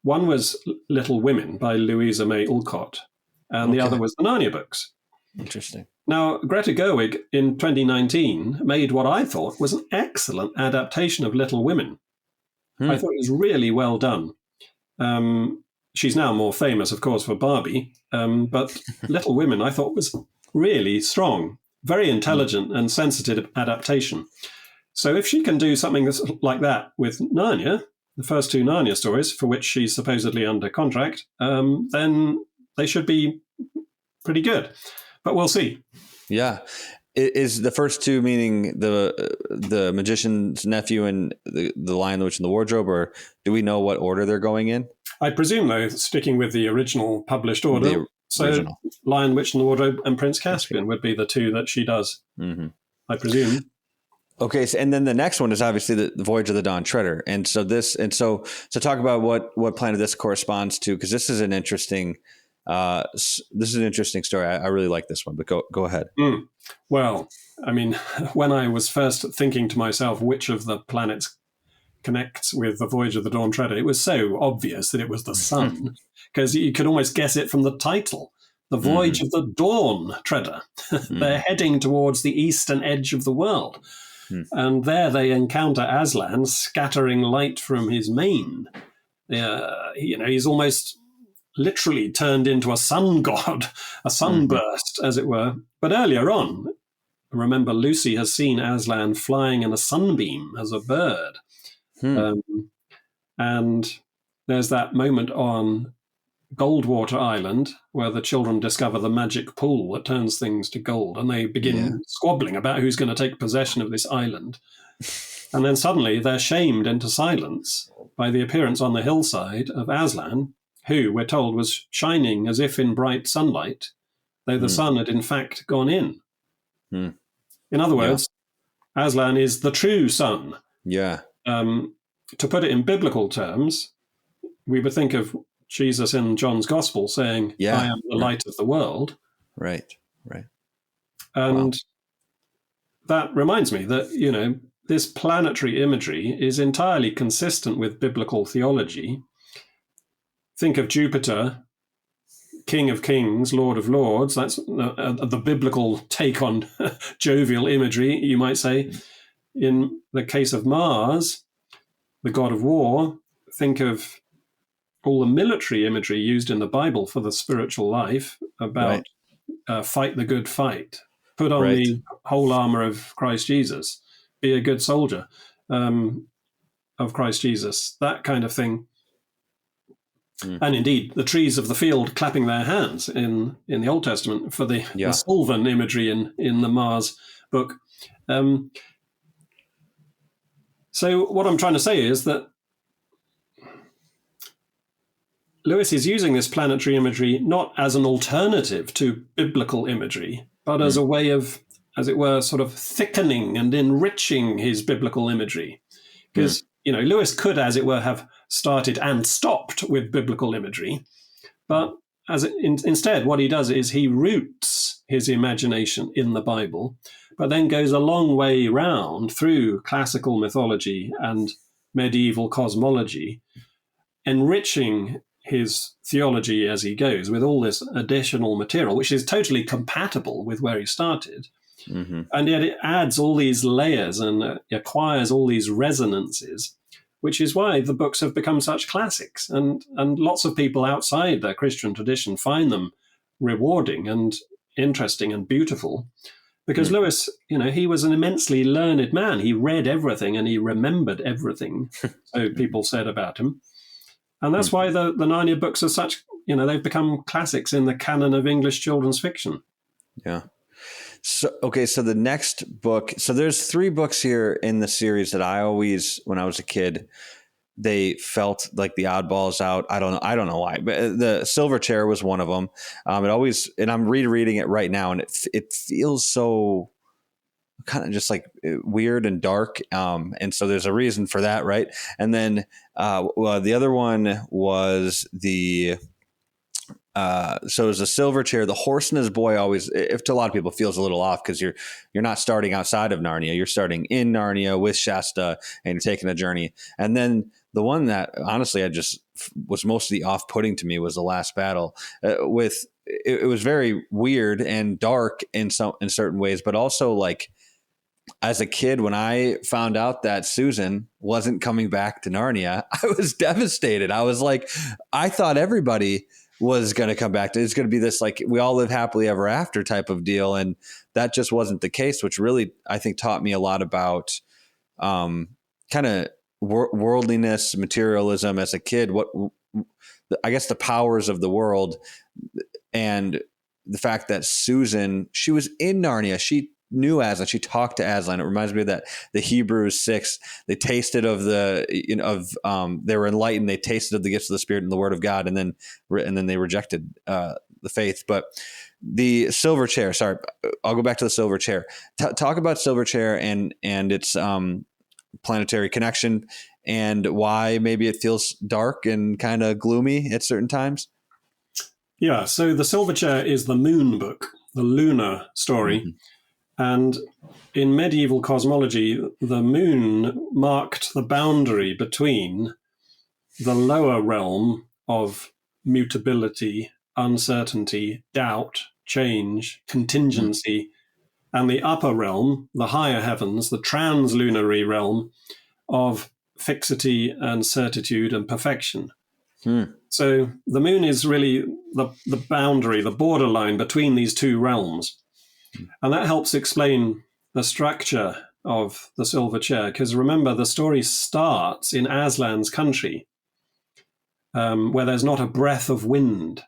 [SPEAKER 2] One was Little Women by Louisa May Alcott, and the other was the Narnia books.
[SPEAKER 1] Interesting.
[SPEAKER 2] Now, Greta Gerwig in 2019 made what I thought was an excellent adaptation of Little Women. I thought it was really well done. She's now more famous, of course, for Barbie, but Little Women I thought was really strong, very intelligent and sensitive adaptation. So if she can do something like that with Narnia, the first 2 Narnia stories, for which she's supposedly under contract, then they should be pretty good. But we'll see.
[SPEAKER 1] Yeah. Is the first 2 meaning the Magician's Nephew and the Lion, the Witch, and the Wardrobe, or do we know what order they're going in?
[SPEAKER 2] I presume, though, sticking with the original published order. So Lion, Witch, and the Wardrobe and Prince Caspian would be the 2 that she does, I presume.
[SPEAKER 1] Okay, so, and then the next one is obviously the Voyage of the Dawn Treader, and so talk about what planet this corresponds to, because this is an interesting story. I really like this one, but go ahead.
[SPEAKER 2] Well, I mean, when I was first thinking to myself which of the planets connects with the Voyage of the Dawn Treader, it was so obvious that it was the Sun, because you could almost guess it from the title. The Voyage of the Dawn Treader. They're heading towards the eastern edge of the world. And there they encounter Aslan scattering light from his mane. He's almost literally turned into a sun god, a sunburst, as it were. But earlier on, remember, Lucy has seen Aslan flying in a sunbeam as a bird. And there's that moment on Goldwater Island where the children discover the magic pool that turns things to gold, and they begin squabbling about who's going to take possession of this island. And then suddenly they're shamed into silence by the appearance on the hillside of Aslan, who, we're told, was shining as if in bright sunlight, though the sun had in fact gone in. In other words, Aslan is the true sun.
[SPEAKER 1] Yeah.
[SPEAKER 2] To put it in biblical terms, we would think of Jesus in John's Gospel saying, I am the light of the world.
[SPEAKER 1] Right.
[SPEAKER 2] And that reminds me that, this planetary imagery is entirely consistent with biblical theology. Think of Jupiter, King of Kings, Lord of Lords. That's the biblical take on jovial imagery, you might say. In the case of Mars, the god of war, think of all the military imagery used in the Bible for the spiritual life about fight the good fight, put on the whole armor of Christ Jesus, be a good soldier of Christ Jesus, that kind of thing. And indeed, the trees of the field clapping their hands in the Old Testament for the sylvan imagery in the Mars book. So what I'm trying to say is that Lewis is using this planetary imagery not as an alternative to biblical imagery, but as a way of, as it were, sort of thickening and enriching his biblical imagery. Because, Lewis could, as it were, have started and stopped with biblical imagery. But instead, what he does is he roots his imagination in the Bible, but then goes a long way round through classical mythology and medieval cosmology, enriching his theology as he goes with all this additional material, which is totally compatible with where he started. And yet it adds all these layers and acquires all these resonances, which is why the books have become such classics. And lots of people outside their Christian tradition find them rewarding and interesting and beautiful. Because Lewis, he was an immensely learned man. He read everything and he remembered everything, so people said about him. And that's why the Narnia books are such, they've become classics in the canon of English children's fiction.
[SPEAKER 1] Yeah. So the next book, so there's 3 books here in the series that I always, when I was a kid, they felt like the oddballs out. I don't know why, but the Silver Chair was one of them. And I'm rereading it right now, and it feels so kind of just like weird and dark. And so there's a reason for that. Right. And then, the other one was so it was a Silver Chair. The Horse and His Boy always, if to a lot of people, feels a little off because you're not starting outside of Narnia. You're starting in Narnia with Shasta and you're taking a journey. And then the one that honestly I just was mostly off-putting to me was The Last Battle. It was very weird and dark in certain ways, but also like as a kid, when I found out that Susan wasn't coming back to Narnia, I was devastated. I was like, I thought everybody was going to come back to, it's going to be this, like, we all live happily ever after type of deal. And that just wasn't the case, which really, I think, taught me a lot about kind of worldliness, materialism as a kid, I guess the powers of the world, and the fact that Susan, she was in Narnia. She knew Aslan. She talked to Aslan. It reminds me of that, the Hebrews 6, they tasted of they were enlightened. They tasted of the gifts of the Spirit and the Word of God. And then they rejected the faith. But the Silver Chair, sorry, I'll go back to the Silver Chair. Talk about Silver Chair and its planetary connection and why maybe it feels dark and kind of gloomy at certain times.
[SPEAKER 2] Yeah. So the Silver Chair is the moon book, the lunar story. Mm-hmm. And in medieval cosmology, the moon marked the boundary between the lower realm of mutability, uncertainty, doubt, change, contingency, and the upper realm, the higher heavens, the translunary realm of fixity and certitude and perfection. So the moon is really the boundary, the borderline between these two realms. And that helps explain the structure of the silver chair. Because remember, the story starts in Aslan's country, where there's not a breath of wind.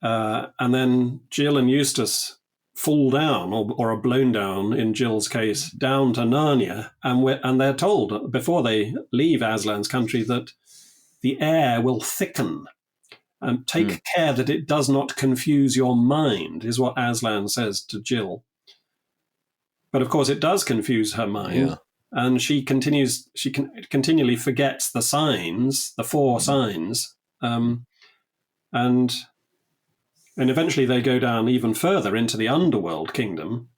[SPEAKER 2] And then Jill and Eustace fall down, or are blown down, in Jill's case, down to Narnia. And they're told before they leave Aslan's country that the air will thicken. And take care that it does not confuse your mind, is what Aslan says to Jill. But of course, it does confuse her mind. And she continually forgets the signs, the four signs. And eventually they go down even further into the underworld kingdom.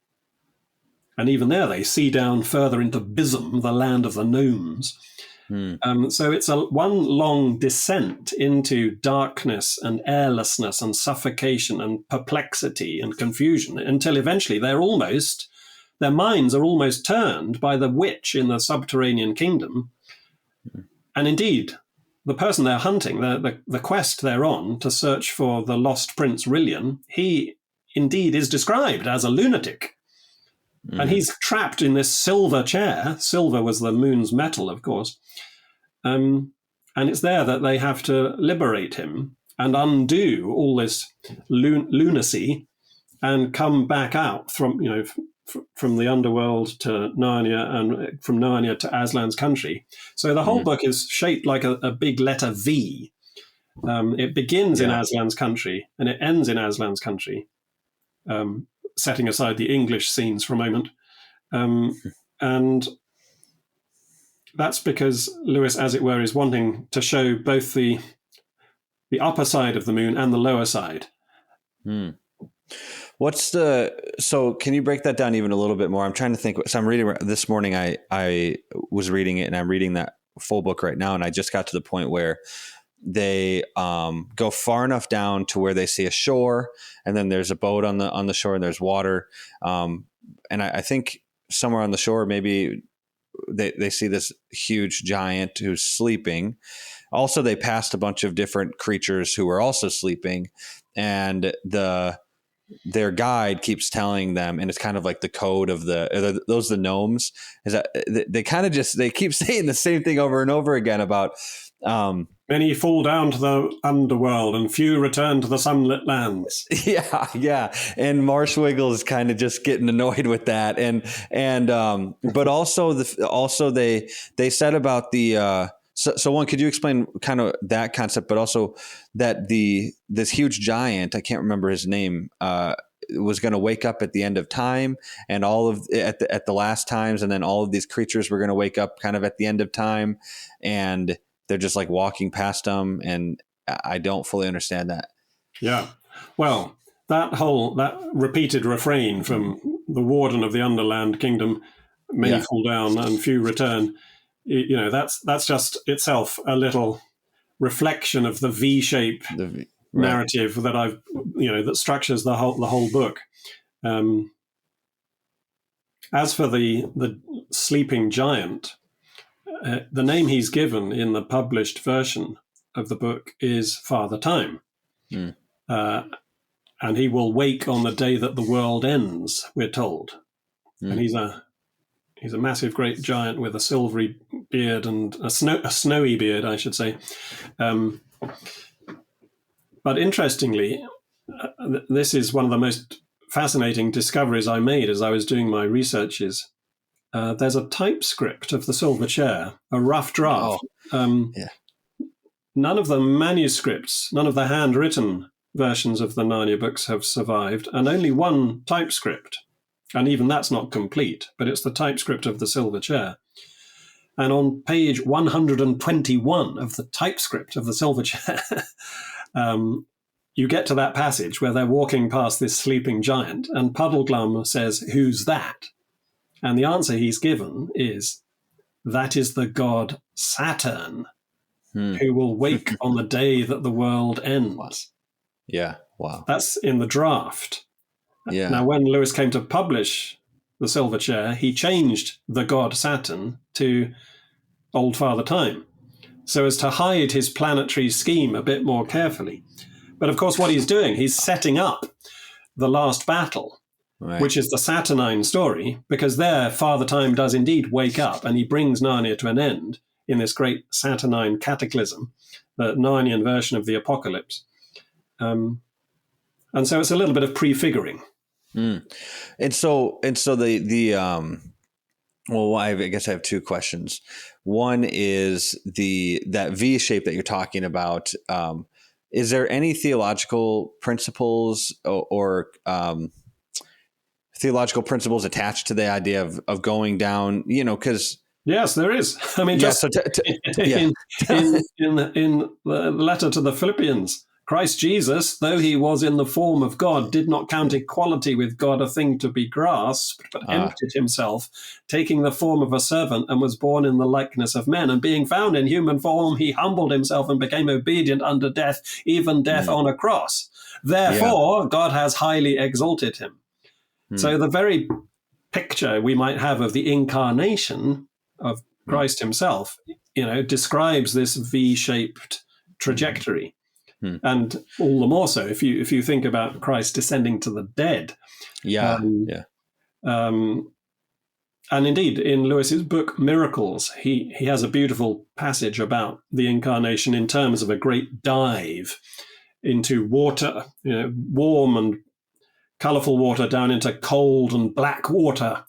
[SPEAKER 2] And even there they see down further into Bism, the land of the gnomes. So it's one long descent into darkness and airlessness and suffocation and perplexity and confusion, until eventually their minds are almost turned by the witch in the subterranean kingdom. And indeed, the person they're hunting, the quest they're on to search for the lost Prince Rillian, he indeed is described as a lunatic. And he's trapped in this silver chair. Silver was the moon's metal, of course. And it's there that they have to liberate him and undo all this lunacy and come back out from the underworld to Narnia, and from Narnia to Aslan's country. So the whole book is shaped like a big letter V. It begins in Aslan's country and it ends in Aslan's country. Setting aside the English scenes for a moment. And that's because Lewis, as it were, is wanting to show both the upper side of the moon and the lower side.
[SPEAKER 1] So can you break that down even a little bit more? I'm trying to think. So I'm reading this morning. I was reading it, and I'm reading that full book right now. And I just got to the point where they go far enough down to where they see a shore, and then there's a boat on the shore, and there's water. And I think somewhere on the shore, maybe they see this huge giant who's sleeping. Also, they passed a bunch of different creatures who were also sleeping, and their guide keeps telling them, and it's kind of like the code of those the gnomes, is that they keep saying the same thing over and over again about
[SPEAKER 2] many fall down to the underworld and few return to the sunlit lands.
[SPEAKER 1] Yeah. And Marshwiggle is kind of just getting annoyed with that. But also they said about the, so one, could you explain kind of that concept, but also that this huge giant, I can't remember his name, was going to wake up at the end of time, and at the last times. And then all of these creatures were going to wake up kind of at the end of time, and they're just like walking past them, and I don't fully understand that.
[SPEAKER 2] Yeah. Well, that repeated refrain from the warden of the Underland Kingdom, many fall down and few return, that's just itself a little reflection of the V-shape narrative that that structures the whole book. As for the sleeping giant, the name he's given in the published version of the book is Father Time. And he will wake on the day that the world ends, we're told. And he's a massive great giant with a silvery beard and a snowy beard, I should say. But interestingly, this is one of the most fascinating discoveries I made as I was doing my researches. There's a typescript of the Silver Chair, a rough draft. None of the manuscripts, none of the handwritten versions of the Narnia books have survived, and only one typescript. And even that's not complete, but it's the typescript of the Silver Chair. And on page 121 of the typescript of the Silver Chair, you get to that passage where they're walking past this sleeping giant, and Puddleglum says, "Who's that?" And the answer he's given is, "That is the god Saturn, who will wake on the day that the world ends."
[SPEAKER 1] Yeah, wow.
[SPEAKER 2] That's in the draft.
[SPEAKER 1] Yeah.
[SPEAKER 2] Now, when Lewis came to publish The Silver Chair, he changed the god Saturn to Old Father Time. so as to hide his planetary scheme a bit more carefully. But of course, what he's doing, he's setting up the last battle,
[SPEAKER 1] Right.
[SPEAKER 2] which is the Saturnine story, because there Father Time does indeed wake up and he brings Narnia to an end in this great Saturnine cataclysm, the Narnian version of the apocalypse. And so it's a little bit of prefiguring.
[SPEAKER 1] And so the well, I guess I have two questions. One is that V shape that you're talking about. Is there any theological principles or theological principles attached to the idea of going down? You know, because
[SPEAKER 2] yes, there is. I mean, just in the letter to the Philippians, Christ Jesus, though he was in the form of God, did not count equality with God a thing to be grasped, but emptied himself, taking the form of a servant, and was born in the likeness of men. And being found in human form, he humbled himself and became obedient unto death, even death on a cross. Therefore, God has highly exalted him. So the very picture we might have of the incarnation of Christ himself, describes this V-shaped trajectory. And all the more so if you think about Christ descending to the dead. And indeed, in Lewis's book Miracles, he has a beautiful passage about the incarnation in terms of a great dive into water, warm and colourful water down into cold and black water.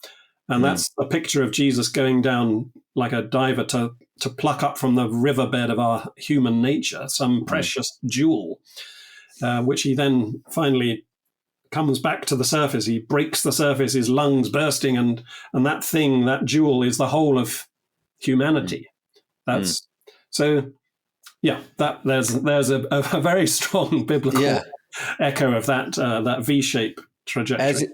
[SPEAKER 2] And that's a picture of Jesus going down like a diver to pluck up from the riverbed of our human nature some precious jewel, which he then finally comes back to the surface. He breaks the surface, his lungs bursting, and that jewel is the whole of humanity. That's so. Yeah, there's a very strong biblical echo of that V-shape trajectory.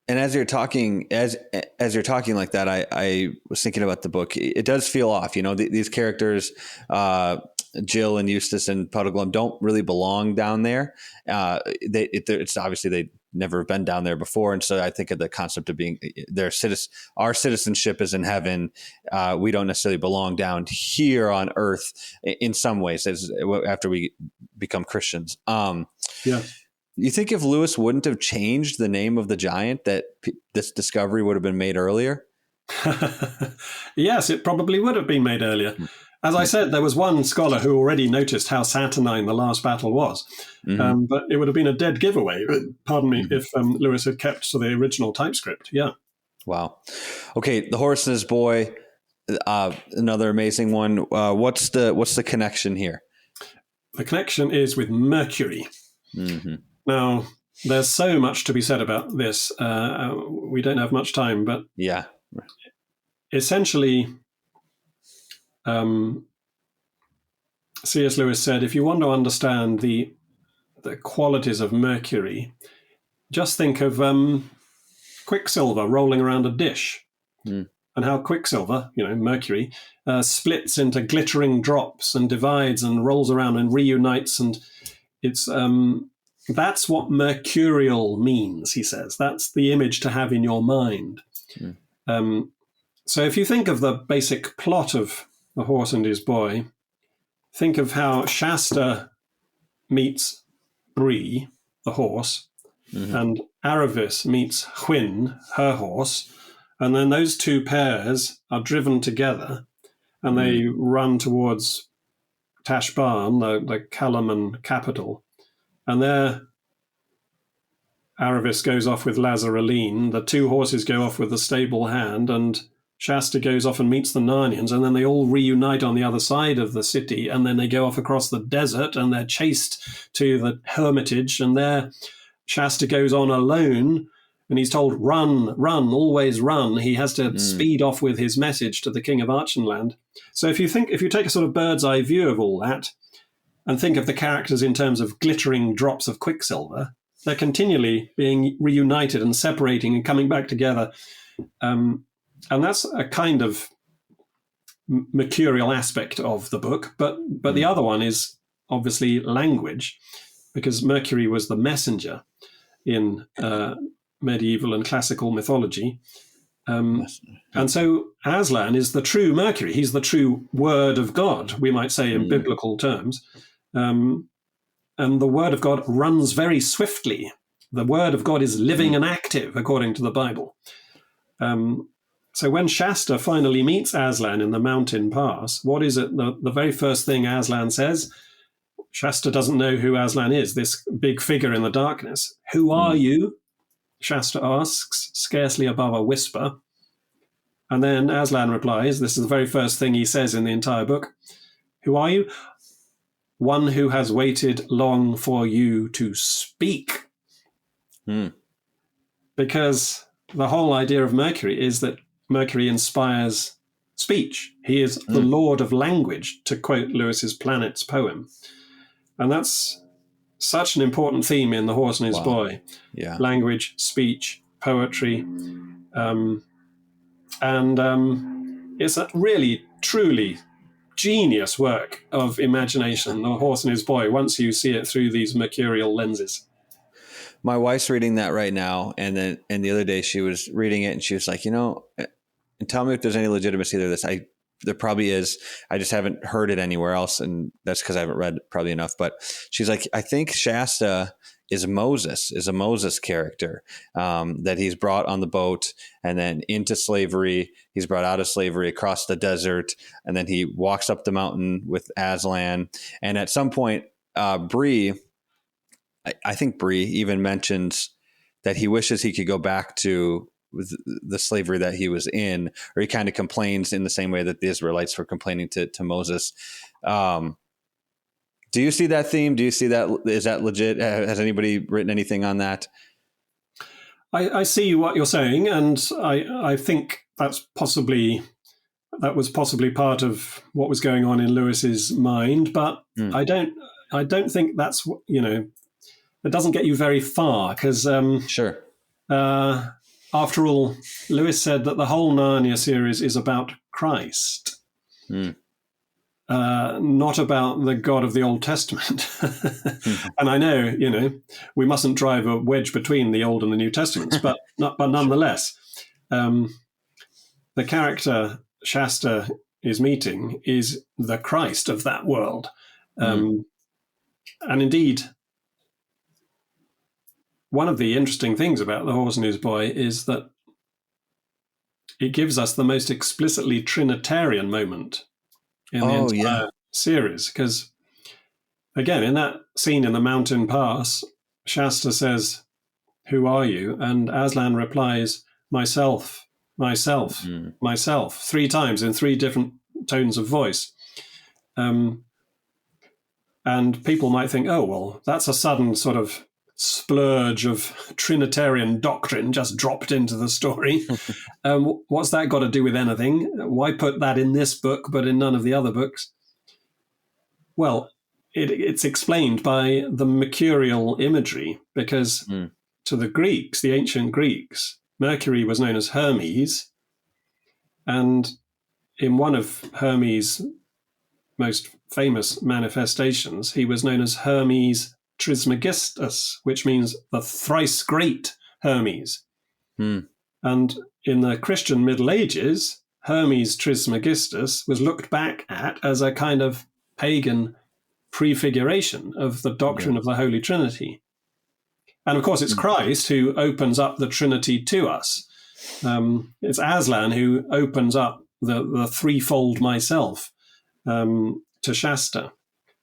[SPEAKER 1] As you're talking like that, I was thinking about the book. It does feel off. These characters, Jill and Eustace and Puddleglum, don't really belong down there. It's obviously they never been down there before, and so I think of the concept of being our citizenship is in heaven. We don't necessarily belong down here on earth in some ways after we become Christians. You think if Lewis wouldn't have changed the name of the giant, that this discovery would have been made earlier?
[SPEAKER 2] Yes, it probably would have been made earlier. As I said, there was one scholar who already noticed how Saturnine the last battle was, but it would have been a dead giveaway, if Lewis had kept to the original typescript. Yeah.
[SPEAKER 1] Wow. Okay, The Horse and His Boy, another amazing one. What's the connection here?
[SPEAKER 2] The connection is with Mercury. Now, there's so much to be said about this. We don't have much time, but essentially, C.S. Lewis said, if you want to understand the qualities of Mercury, just think of Quicksilver rolling around a dish, and how Quicksilver, Mercury, splits into glittering drops and divides and rolls around and reunites, and it's that's what mercurial means, he says. That's the image to have in your mind. So if you think of the basic plot of The Horse and His Boy, think of how Shasta meets Bree, the horse, and Aravis meets Hwyn, her horse, and then those two pairs are driven together and they run towards Tashbaan, the Kalaman capital. And there, Aravis goes off with Lazareline, the two horses go off with the stable hand, and Shasta goes off and meets the Narnians, and then they all reunite on the other side of the city, and then they go off across the desert, and they're chased to the hermitage, and there Shasta goes on alone, and he's told, run, always run. He has to speed off with his message to the King of Archenland. So if you take a sort of bird's eye view of all that, and think of the characters in terms of glittering drops of quicksilver, they're continually being reunited and separating and coming back together. And that's a kind of mercurial aspect of the book. But the other one is obviously language, because Mercury was the messenger in medieval and classical mythology. And so Aslan is the true Mercury. He's the true word of God, we might say in biblical terms. And the word of God runs very swiftly. The word of God is living and active, according to the Bible. So when Shasta finally meets Aslan in the mountain pass, what is it? The very first thing Aslan says, Shasta doesn't know who Aslan is, this big figure in the darkness. Who are you? Shasta asks, scarcely above a whisper. And then Aslan replies, this is the very first thing he says in the entire book. Who are you? One who has waited long for you to speak. Because the whole idea of Mercury is that Mercury inspires speech. He is the lord of language, to quote Lewis's Planets poem. And that's such an important theme in The Horse and His Boy.
[SPEAKER 1] Yeah.
[SPEAKER 2] Language, speech, poetry. It's a really, truly genius work of imagination, The Horse and His Boy, once you see it through these mercurial lenses.
[SPEAKER 1] My wife's reading that right now. And the other day she was reading it and she was like, and tell me if there's any legitimacy to this. There probably is. I just haven't heard it anywhere else. And that's because I haven't read probably enough. But she's like, I think Shasta is a Moses character that he's brought on the boat and then into slavery. He's brought out of slavery across the desert. And then he walks up the mountain with Aslan. And at some point, Bree, I think Bree even mentions that he wishes he could go back to the slavery that he was in, or he kind of complains in the same way that the Israelites were complaining to Moses. Do you see that theme? Do you see that? Is that legit? Has anybody written anything on that?
[SPEAKER 2] I see what you're saying, and I think that was possibly part of what was going on in Lewis's mind, but I don't think that's, it doesn't get you very far, because
[SPEAKER 1] Sure.
[SPEAKER 2] After all, Lewis said that the whole Narnia series is about Christ, not about the God of the Old Testament. And I know, we mustn't drive a wedge between the Old and the New Testaments, but nonetheless, the character Shasta is meeting is the Christ of that world. And indeed, one of the interesting things about The Horse and His Boy is that it gives us the most explicitly Trinitarian moment in the entire series. Because, again, in that scene in the mountain pass, Shasta says, who are you? And Aslan replies, myself, myself, myself, 3 times in 3 different tones of voice. And people might think, oh, well, that's a sudden sort of splurge of Trinitarian doctrine just dropped into the story. What's that got to do with anything? Why put that in this book but in none of the other books? Well, it's explained by the mercurial imagery, because to the Greeks, the ancient Greeks, Mercury was known as Hermes, and in one of Hermes' most famous manifestations, he was known as Hermes Trismegistus, which means the thrice great Hermes. And in the Christian Middle Ages, Hermes Trismegistus was looked back at as a kind of pagan prefiguration of the doctrine of the Holy Trinity. And of course, it's Christ who opens up the Trinity to us. It's Aslan who opens up the threefold myself to Shasta.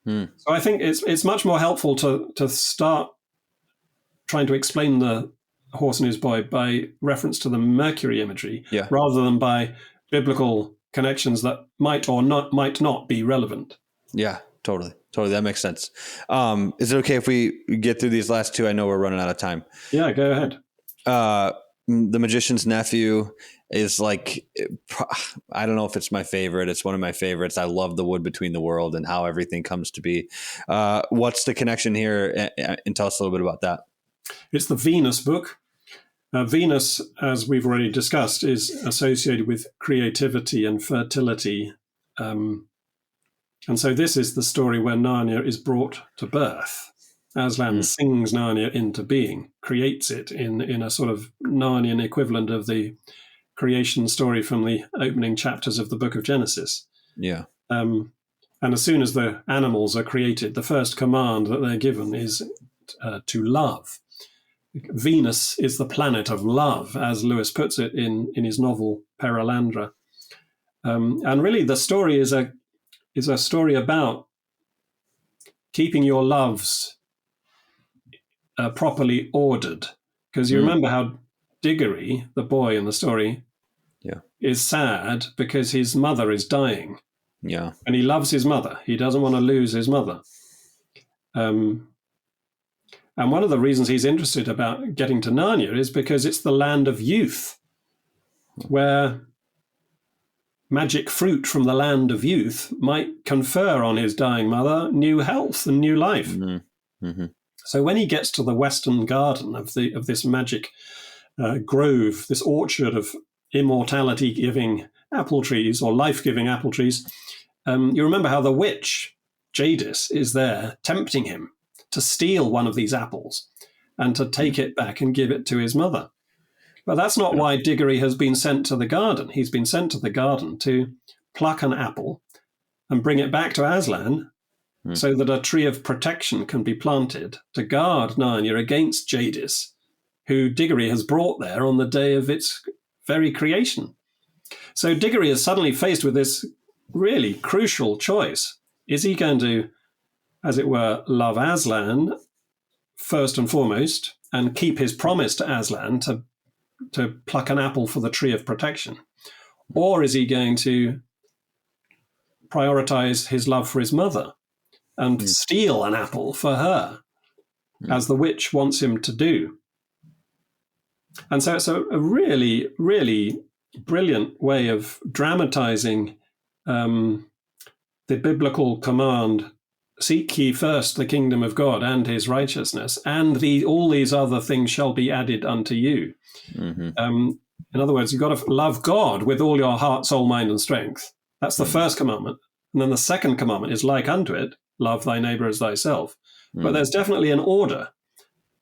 [SPEAKER 2] So I think it's much more helpful to start trying to explain The Horse and His Boy by reference to the Mercury imagery, rather than by biblical connections that might not be relevant. Yeah,
[SPEAKER 1] totally. That makes sense. Is it okay if we get through these last 2? I know we're running out of time.
[SPEAKER 2] Yeah, go ahead.
[SPEAKER 1] The Magician's Nephew is like, I don't know if it's my favorite. It's one of my favorites. I love the wood between the world and how everything comes to be. What's the connection here? And tell us a little bit about that.
[SPEAKER 2] It's the Venus book. Venus, as we've already discussed, is associated with creativity and fertility. And so this is the story where Narnia is brought to birth. Aslan sings Narnia into being, creates it in a sort of Narnian equivalent of the creation story from the opening chapters of the book of Genesis.
[SPEAKER 1] Yeah.
[SPEAKER 2] And as soon as the animals are created, the first command that they're given is to love. Venus is the planet of love, as Lewis puts it in his novel Perelandra. And really, the story is a story about keeping your loves properly ordered. Because you remember how Diggory, the boy in the story, is sad because his mother is dying.
[SPEAKER 1] Yeah.
[SPEAKER 2] And he loves his mother. He doesn't want to lose his mother. And one of the reasons he's interested about getting to Narnia is because it's the land of youth, where magic fruit from the land of youth might confer on his dying mother new health and new life.
[SPEAKER 1] Mm-hmm.
[SPEAKER 2] So when he gets to the western garden of this magic grove, this orchard of immortality-giving apple trees or life-giving apple trees, you remember how the witch, Jadis, is there tempting him to steal one of these apples and to take it back and give it to his mother. But that's not why Diggory has been sent to the garden. He's been sent to the garden to pluck an apple and bring it back to Aslan so that a tree of protection can be planted to guard Narnia against Jadis, who Diggory has brought there on the day of its very creation. So Diggory is suddenly faced with this really crucial choice. Is he going to, as it were, love Aslan first and foremost and keep his promise to Aslan to pluck an apple for the tree of protection? Or is he going to prioritize his love for his mother and steal an apple for her, as the witch wants him to do? And so it's a really, really brilliant way of dramatizing the biblical command, seek ye first the kingdom of God and his righteousness, and all these other things shall be added unto you.
[SPEAKER 1] Mm-hmm.
[SPEAKER 2] In other words, you've got to love God with all your heart, soul, mind, and strength. That's the first commandment. And then the second commandment is like unto it, love thy neighbor as thyself. But there's definitely an order.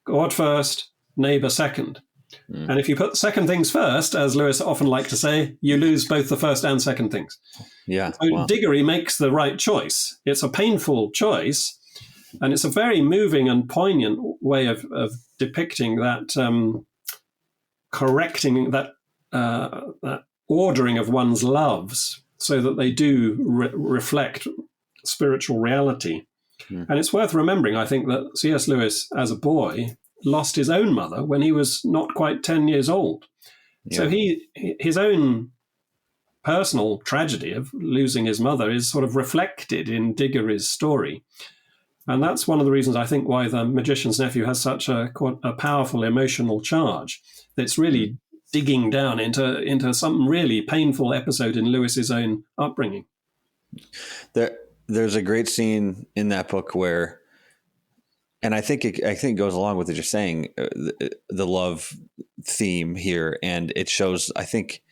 [SPEAKER 2] God first, neighbor second. And if you put the second things first, as Lewis often liked to say, you lose both the first and second things.
[SPEAKER 1] Yeah.
[SPEAKER 2] So
[SPEAKER 1] Wow.
[SPEAKER 2] Diggory makes the right choice. It's a painful choice, and it's a very moving and poignant way of depicting that, correcting that ordering of one's loves so that they do reflect spiritual reality. And it's worth remembering, I think, that C.S. Lewis, as a boy, lost his own mother when he was not quite 10 years old. Yeah. So his own personal tragedy of losing his mother is sort of reflected in Diggory's story. And that's one of the reasons I think why The Magician's Nephew has such a powerful emotional charge. It's really digging down into some really painful episode in Lewis's own upbringing.
[SPEAKER 1] There's a great scene in that book where, and I think it goes along with what you're saying, the love theme here, and it shows, I think,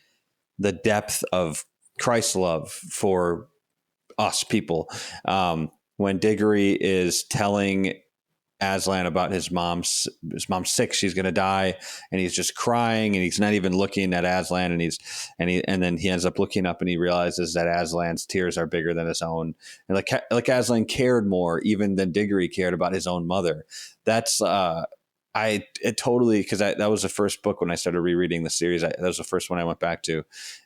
[SPEAKER 1] the depth of Christ's love for us people. When Diggory is telling Aslan about his mom's sick, she's going to die, and he's just crying, and he's not even looking at Aslan, and then he ends up looking up and he realizes that Aslan's tears are bigger than his own, and like Aslan cared more even than Diggory cared about his own mother. That's totally, because that was the first book when I started rereading the series. That was the first one I went back to,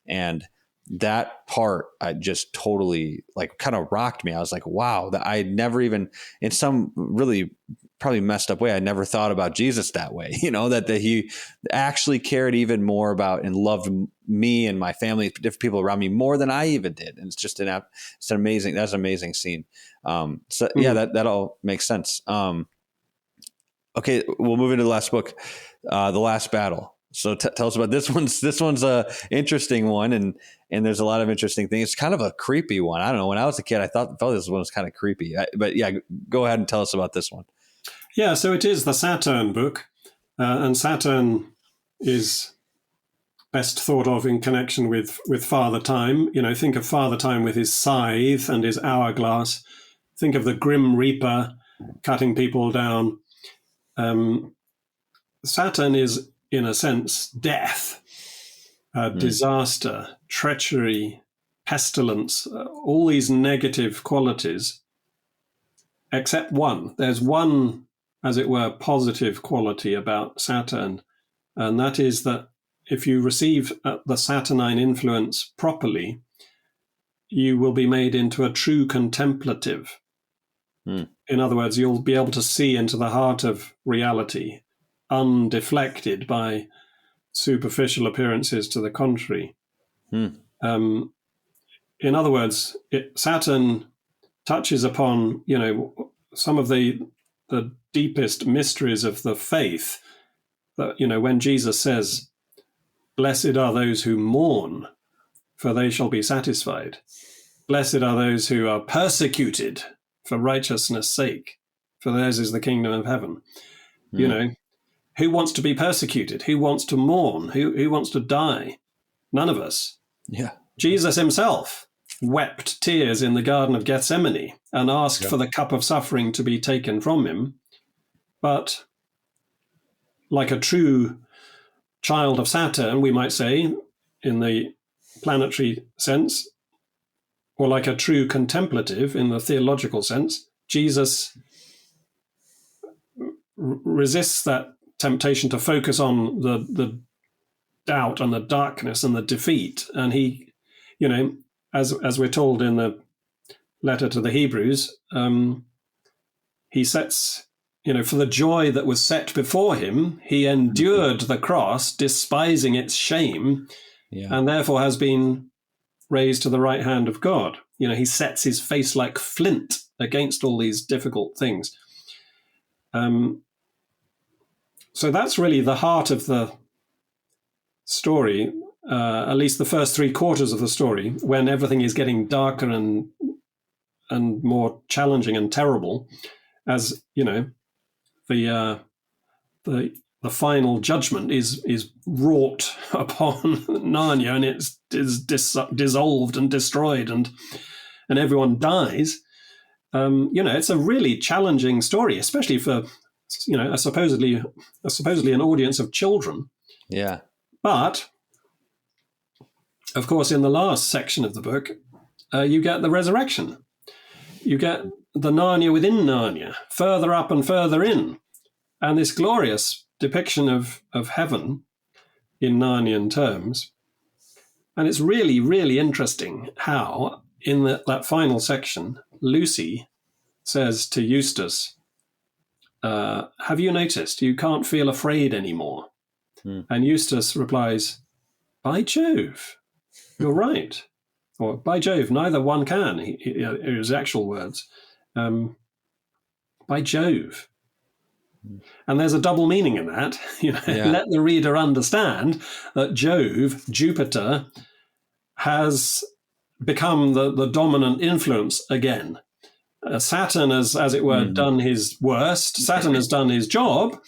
[SPEAKER 1] and that part I just totally kind of rocked me. I was like, wow, that I never even, in some really probably messed up way, I never thought about Jesus that way, that he actually cared even more about and loved me and my family, different people around me, more than I even did. And it's just that's an amazing scene. Yeah, that all makes sense. Okay, we'll move into the last book, The Last Battle. So tell us about this one's a interesting one, and there's a lot of interesting things. It's kind of a creepy one. I don't know. When I was a kid, I felt this one was kind of creepy. But yeah, go ahead and tell us about this one.
[SPEAKER 2] Yeah, so it is the Saturn book, and Saturn is best thought of in connection with Father Time. Think of Father Time with his scythe and his hourglass. Think of the Grim Reaper cutting people down. Saturn is, in a sense, death. disaster, treachery, pestilence, all these negative qualities, except one. There's one, as it were, positive quality about Saturn, and that is that if you receive the Saturnine influence properly, you will be made into a true contemplative. In other words, you'll be able to see into the heart of reality, undeflected by superficial appearances to the contrary. In other words, Saturn touches upon, some of the deepest mysteries of the faith. That, when Jesus says, "Blessed are those who mourn, for they shall be satisfied. Blessed are those who are persecuted for righteousness' sake, for theirs is the kingdom of heaven." Who wants to be persecuted? Who wants to mourn? Who wants to die? None of us.
[SPEAKER 1] Yeah.
[SPEAKER 2] Jesus himself wept tears in the Garden of Gethsemane and asked for the cup of suffering to be taken from him. But like a true child of Saturn, we might say, in the planetary sense, or like a true contemplative in the theological sense, Jesus resists that temptation to focus on the doubt and the darkness and the defeat. And he, as we're told in the letter to the Hebrews, he sets, for the joy that was set before him, he endured the cross, despising its shame, and therefore has been raised to the right hand of God. He sets his face like flint against all these difficult things. So that's really the heart of the story, at least the first 3/4 of the story, when everything is getting darker and more challenging and terrible, as the final judgment is wrought upon Narnia, and it is dissolved and destroyed, and everyone dies. It's a really challenging story, especially for a supposedly an audience of children.
[SPEAKER 1] Yeah.
[SPEAKER 2] But of course, in the last section of the book, you get the resurrection. You get the Narnia within Narnia, further up and further in, and this glorious depiction of heaven in Narnian terms. And it's really, really interesting how, in that final section, Lucy says to Eustace, "Have you noticed you can't feel afraid anymore?" And Eustace replies, "By Jove, you're right." Or, "By Jove, neither one can," his actual words. By Jove. And there's a double meaning in that. Let the reader understand that Jupiter, has become the dominant influence again. Saturn has, as it were, done his worst. Saturn has done his job.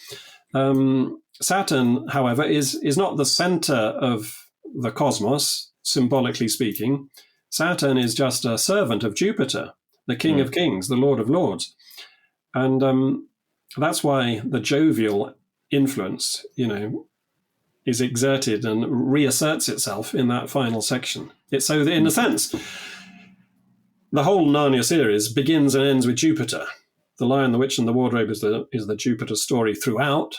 [SPEAKER 2] Saturn, however, is not the center of the cosmos, symbolically speaking. Saturn is just a servant of Jupiter, the King of Kings, the Lord of Lords. And that's why the jovial influence, is exerted and reasserts itself in that final section. It's so that, in a sense, the whole Narnia series begins and ends with Jupiter. The Lion, the Witch, and the Wardrobe is the Jupiter story throughout.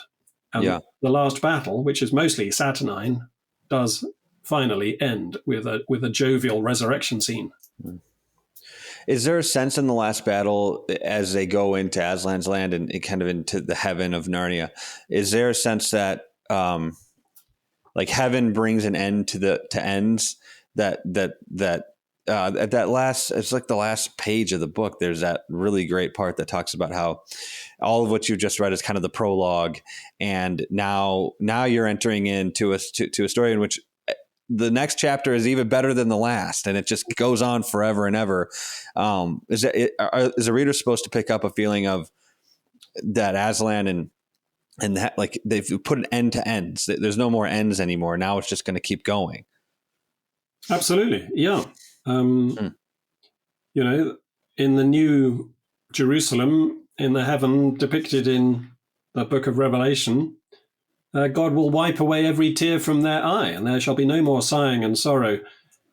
[SPEAKER 2] And the last battle, which is mostly Saturnine, does finally end with a jovial resurrection scene.
[SPEAKER 1] Is there a sense in the last battle, as they go into Aslan's land and kind of into the heaven of Narnia, is there a sense that like heaven brings an end to ends, that at that last, it's like the last page of the book, there's that really great part that talks about how all of what you just read is kind of the prologue, and now you're entering into a story in which the next chapter is even better than the last, and it just goes on forever and ever. Is a reader supposed to pick up a feeling of that Aslan and that, like, they've put an end to ends? There's no more ends anymore. Now it's just going to keep going.
[SPEAKER 2] Absolutely, yeah. In the New Jerusalem, in the heaven depicted in the Book of Revelation, God will wipe away every tear from their eye, and there shall be no more sighing and sorrow.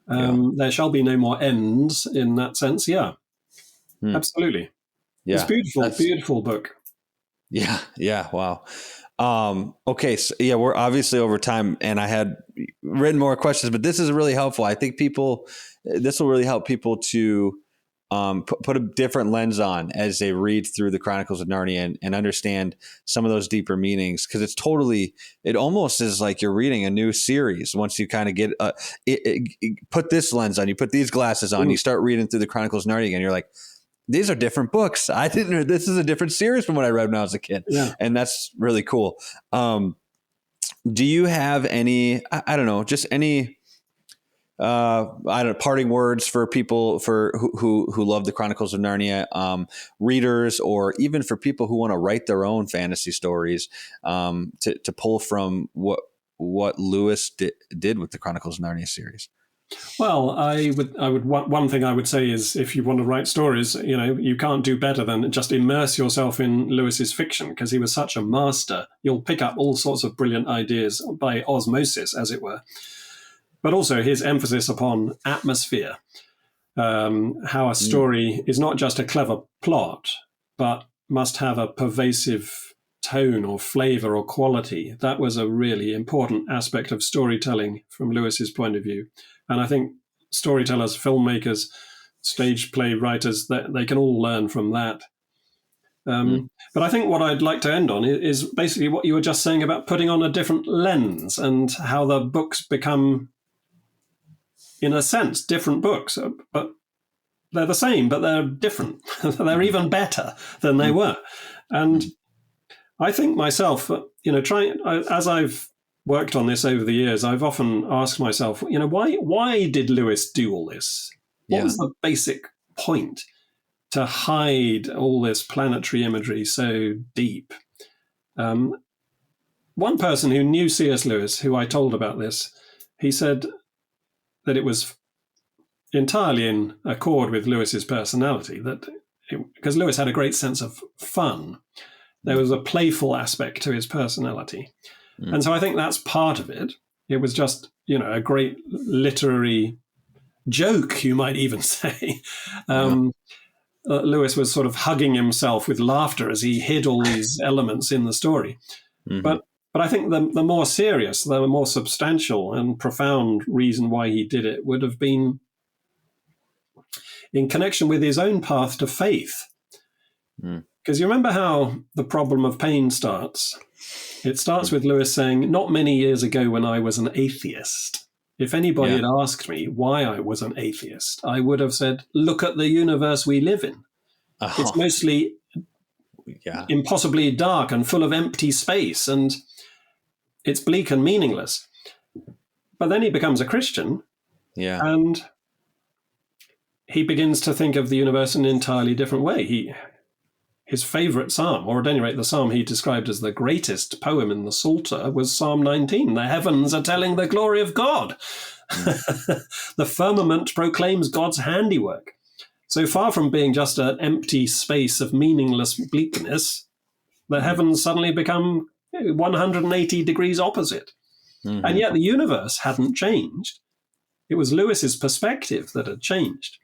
[SPEAKER 2] There shall be no more ends in that sense. Yeah, absolutely.
[SPEAKER 1] Yeah,
[SPEAKER 2] It's beautiful, beautiful book.
[SPEAKER 1] Yeah. Wow. Okay. So yeah, we're obviously over time, and I had written more questions, but this is really helpful. I think this will really help people to put a different lens on as they read through the Chronicles of Narnia and understand some of those deeper meanings. Because it almost is like you're reading a new series once you kind of get put this lens on, you put these glasses on, you start reading through the Chronicles of Narnia again. You're like, these are different books. I didn't know this is a different series from what I read when I was a kid.
[SPEAKER 2] Yeah.
[SPEAKER 1] And that's really cool. Do you have any, I don't know, just any, parting words for people who love the Chronicles of Narnia, readers, or even for people who want to write their own fantasy stories, to pull from what Lewis did with the Chronicles of Narnia series?
[SPEAKER 2] Well, one thing I would say is, if you want to write stories, you can't do better than just immerse yourself in Lewis's fiction, because he was such a master. You'll pick up all sorts of brilliant ideas by osmosis, as it were. But also his emphasis upon atmosphere, how a story is not just a clever plot, but must have a pervasive tone or flavor or quality. That was a really important aspect of storytelling from Lewis's point of view. And I think storytellers, filmmakers, stage play writers, they can all learn from that. But I think what I'd like to end on is basically what you were just saying about putting on a different lens, and how the books become, in a sense, different books, but they're the same, but they're different. They're even better than they were. And I think myself, as I've worked on this over the years, I've often asked myself, why did Lewis do all this? What was the basic point to hide all this planetary imagery so deep? One person who knew C.S. Lewis, who I told about this, he said that it was entirely in accord with Lewis's personality, because Lewis had a great sense of fun. There was a playful aspect to his personality. And so I think that's part of it. It was just, a great literary joke, you might even say. Lewis was sort of hugging himself with laughter as he hid all these elements in the story. But I think the more serious, the more substantial and profound reason why he did it would have been in connection with his own path to faith. Because you remember how the problem of pain starts? It starts with Lewis saying, not many years ago when I was an atheist, if anybody had asked me why I was an atheist, I would have said, look at the universe we live in. It's mostly impossibly dark and full of empty space, and it's bleak and meaningless. But then he becomes a Christian, and he begins to think of the universe in an entirely different way. His favorite psalm, or at any rate the psalm he described as the greatest poem in the Psalter, was Psalm 19. The heavens are telling the glory of God. The firmament proclaims God's handiwork. So far from being just an empty space of meaningless bleakness, the heavens suddenly become 180 degrees opposite. And yet the universe hadn't changed. It was Lewis's perspective that had changed.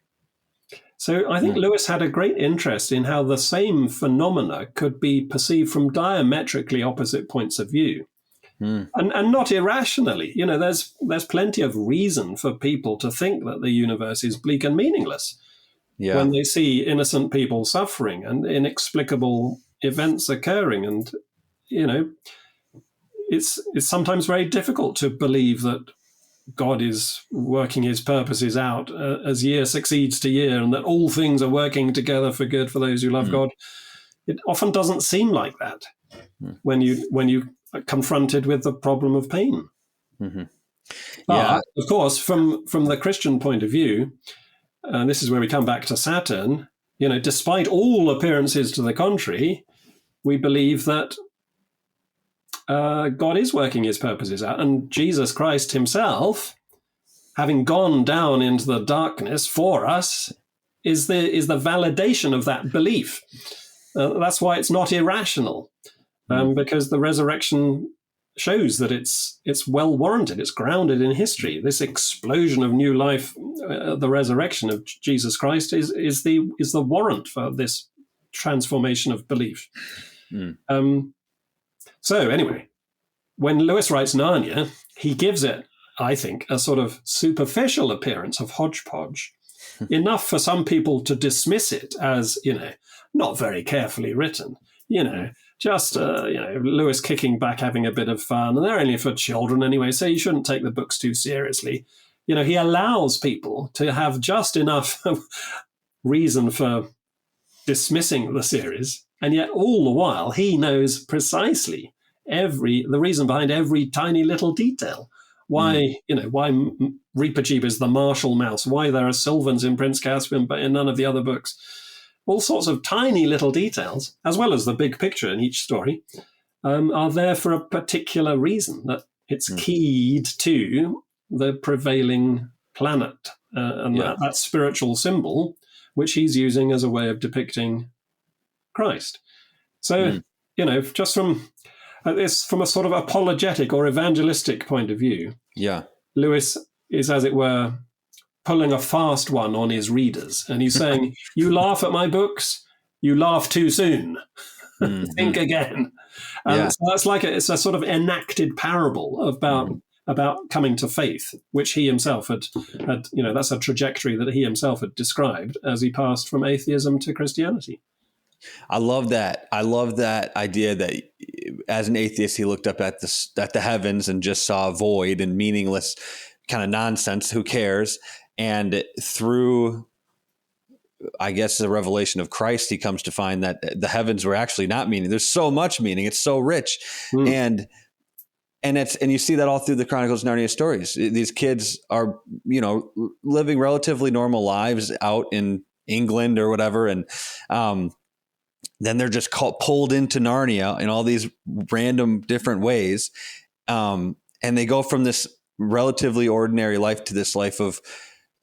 [SPEAKER 2] So I think Lewis had a great interest in how the same phenomena could be perceived from diametrically opposite points of view, and not irrationally. There's plenty of reason for people to think that the universe is bleak and meaningless when they see innocent people suffering and inexplicable events occurring. And, it's sometimes very difficult to believe that God is working his purposes out as year succeeds to year, and that all things are working together for good for those who love God. It often doesn't seem like that when you are confronted with the problem of pain. But, of course, from the Christian point of view, and this is where we come back to Saturn, despite all appearances to the contrary, we believe that God is working his purposes out, and Jesus Christ himself, having gone down into the darkness for us, is the validation of that belief. That's why it's not irrational, because the resurrection shows that it's well warranted. It's grounded in history. This explosion of new life, the resurrection of Jesus Christ, is the warrant for this transformation of belief. So anyway, when Lewis writes Narnia, he gives it, I think, a sort of superficial appearance of hodgepodge, enough for some people to dismiss it as, not very carefully written, just, Lewis kicking back, having a bit of fun, and they're only for children anyway, so you shouldn't take the books too seriously. He allows people to have just enough reason for dismissing the series, and yet all the while he knows precisely the reason behind every tiny little detail. Why Reepicheep is the martial mouse, why there are Sylvans in Prince Caspian but in none of the other books. All sorts of tiny little details, as well as the big picture in each story, are there for a particular reason, that it's keyed to the prevailing planet and that spiritual symbol, which he's using as a way of depicting Christ. So, just from a sort of apologetic or evangelistic point of view, Lewis is, as it were, pulling a fast one on his readers. And he's saying, you laugh at my books, you laugh too soon. Think again. So that's it's a sort of enacted parable about coming to faith, which he himself had, that's a trajectory that he himself had described as he passed from atheism to Christianity.
[SPEAKER 1] I love that. I love that idea that as an atheist, he looked up at the heavens and just saw void and meaningless kind of nonsense. Who cares? And through, I guess, the revelation of Christ, he comes to find that the heavens were actually not meaning. There's so much meaning. It's so rich. And you see that all through the Chronicles of Narnia stories. These kids are, living relatively normal lives out in England or whatever. And, then they're just pulled into Narnia in all these random different ways. And they go from this relatively ordinary life to this life of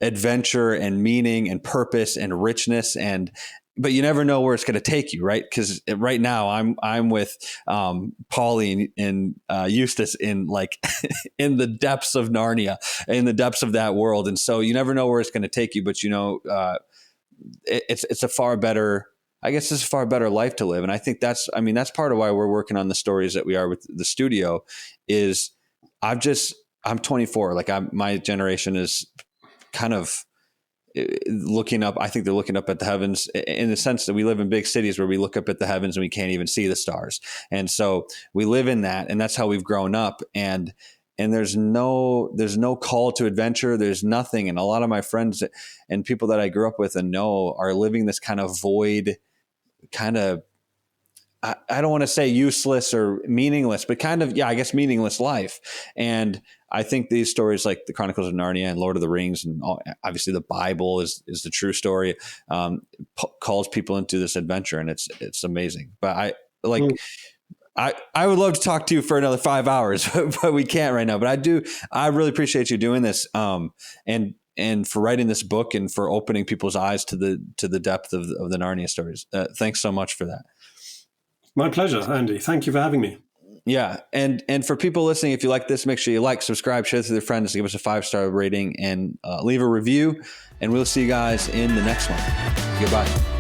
[SPEAKER 1] adventure and meaning and purpose and richness. But you never know where it's going to take you, right? Because right now I'm with Pauline and Eustace in in the depths of Narnia, in the depths of that world. And so you never know where it's going to take you, but it's a far better, I guess it's a far better life to live. And I think that's part of why we're working on the stories that we are with the studio is I'm 24. My generation is kind of looking up. I think they're looking up at the heavens in the sense that we live in big cities where we look up at the heavens and we can't even see the stars. And so we live in that, and that's how we've grown up. And there's no call to adventure. There's nothing. And a lot of my friends and people that I grew up with and know are living this kind of void, kind of, I don't want to say useless or meaningless, but kind of, I guess meaningless life. And I think these stories like the Chronicles of Narnia and Lord of the Rings, and obviously the Bible is the true story, calls people into this adventure, and it's amazing. But I would love to talk to you for another 5 hours, but we can't right now. But I really appreciate you doing this, and for writing this book and for opening people's eyes to the depth of the Narnia stories. Thanks so much for that.
[SPEAKER 2] My pleasure, Andy. Thank you for having me.
[SPEAKER 1] Yeah. And for people listening, if you like this, make sure you like, subscribe, share it with your friends, give us a 5-star rating, and leave a review. And we'll see you guys in the next one. Goodbye.